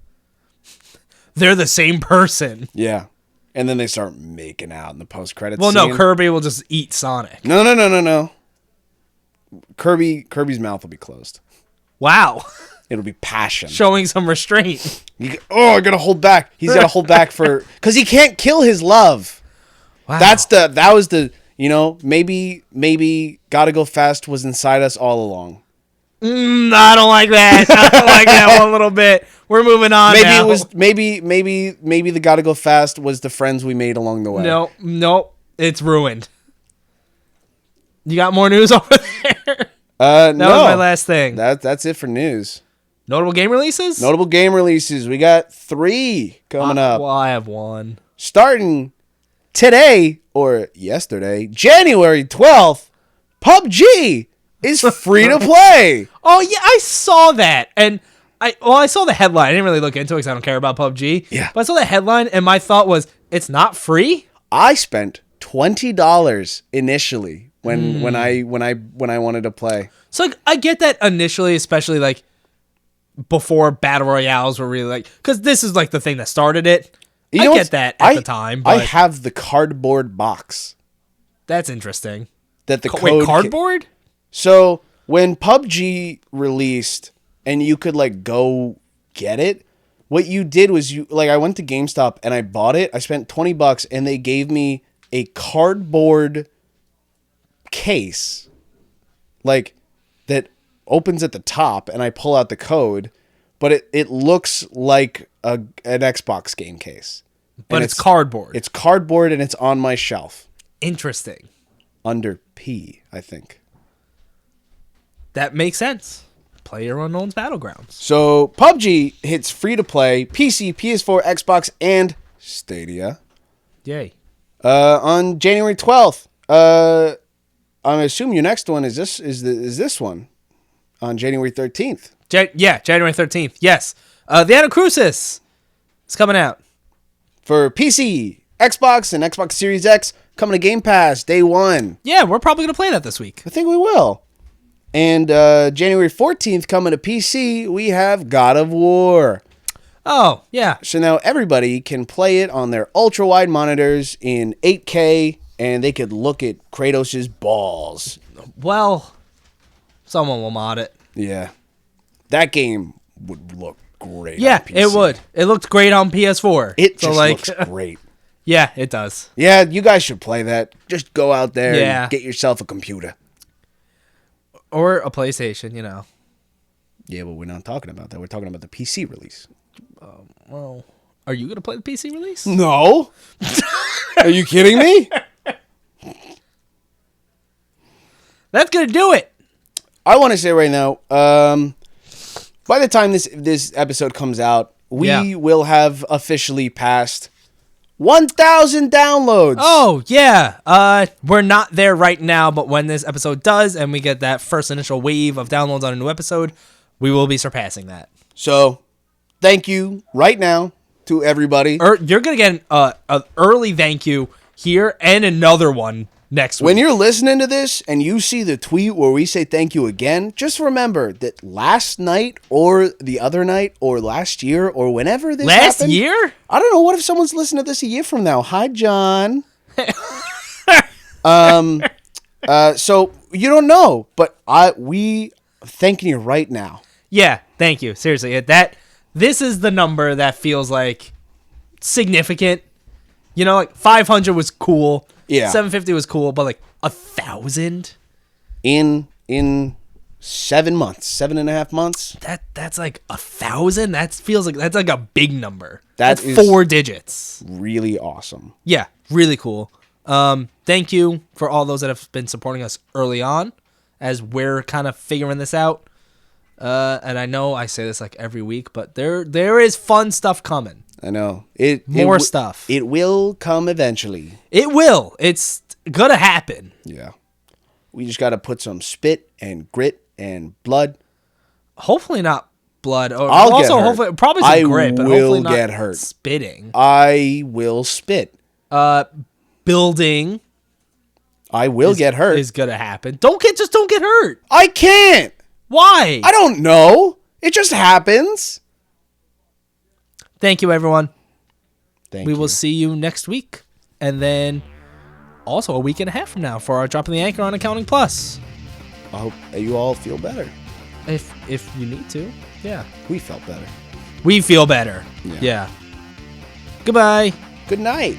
They're the same person. Yeah. And then they start making out in the post-credits scene. No, Kirby will just eat Sonic. No. Kirby's mouth will be closed. Wow. It'll be passion. Showing some restraint. I gotta hold back. He's gotta hold back because he can't kill his love. Wow. That was the maybe Gotta Go Fast was inside us all along. I don't like that. I don't like that one little bit. We're moving on. Maybe now. It was maybe the Gotta Go Fast was the friends we made along the way. No, it's ruined. You got more news over there? That was my last thing. That's it for news. Notable game releases? Notable game releases. We got 3 coming up. Well, I have 1. Starting today or yesterday, January 12th, PUBG is free to play. Oh yeah, I saw that, and I saw the headline. I didn't really look into it because I don't care about PUBG. Yeah, but I saw the headline, and my thought was, it's not free. I spent $20 initially when I wanted to play. So I get that initially, especially like before battle royales were really like, because this is like the thing that started it. I get that at the time. But I have the cardboard box. That's interesting. That the code wait, cardboard? So when PUBG released and you could like go get it, what you did was I went to GameStop and I bought it. I spent $20 and they gave me a cardboard case like that opens at the top and I pull out the code, but it looks like an Xbox game case. But it's cardboard. It's cardboard and it's on my shelf. Interesting. Under P, I think. That makes sense. PlayerUnknown's Battlegrounds. So PUBG hits free to play PC, PS4, Xbox, and Stadia. Yay. On January 12th. I assume your next one is this one on January 13th. January 13th. Yes. The Anacrusis is coming out. For PC, Xbox, and Xbox Series X, coming to Game Pass day 1. Yeah, we're probably going to play that this week. I think we will. And January 14th, coming to PC, we have God of War. Oh, yeah. So now everybody can play it on their ultra-wide monitors in 8K, and they could look at Kratos' balls. Well, someone will mod it. Yeah. That game would look great on PC. It would. It looked great on PS4. It just looks great. Yeah, it does. Yeah, you guys should play that. Just go out there and get yourself a computer. Or a PlayStation, Yeah, but we're not talking about that. We're talking about the PC release. Well, are you going to play the PC release? No. Are you kidding me? That's going to do it. I want to say right now, by the time this episode comes out, we will have officially passed 1,000 downloads. Oh, yeah. We're not there right now, but when this episode does and we get that first initial wave of downloads on a new episode, we will be surpassing that. So, thank you right now to everybody. You're going to get an early thank you here and another one next week. When you're listening to this and you see the tweet where we say thank you again, just remember that last night or the other night or last year or whenever this Last happened, year? I don't know. What if someone's listening to this a year from now? Hi, John. So you don't know, but we thanking you right now. Yeah, thank you. Seriously, this is the number that feels like significant. You know, like 500 was cool. Yeah. 750 was cool, but like 1,000 in 7 months, 7.5 months. That's like 1,000. That's like a big number. That's 4 digits. Really awesome. Yeah, really cool. Thank you for all those that have been supporting us early on as we're kind of figuring this out. And I know I say this like every week, but there is fun stuff coming. I know. More stuff. It will come eventually. It will. It's gonna happen. Yeah. We just got to put some spit and grit and blood. Hopefully not blood. Or I'll also get hurt. hopefully probably some grit, but hopefully not get hurt. Spitting. I will spit. Building. I will get hurt. Is gonna happen. Don't get hurt. I can't. Why? I don't know. It just happens. Thank you, everyone. We will see you next week. And then also a week and a half from now for our Dropping the Anchor on Accounting Plus. I hope you all feel better. If you need to. Yeah. We felt better. We feel better. Yeah. Goodbye. Good night.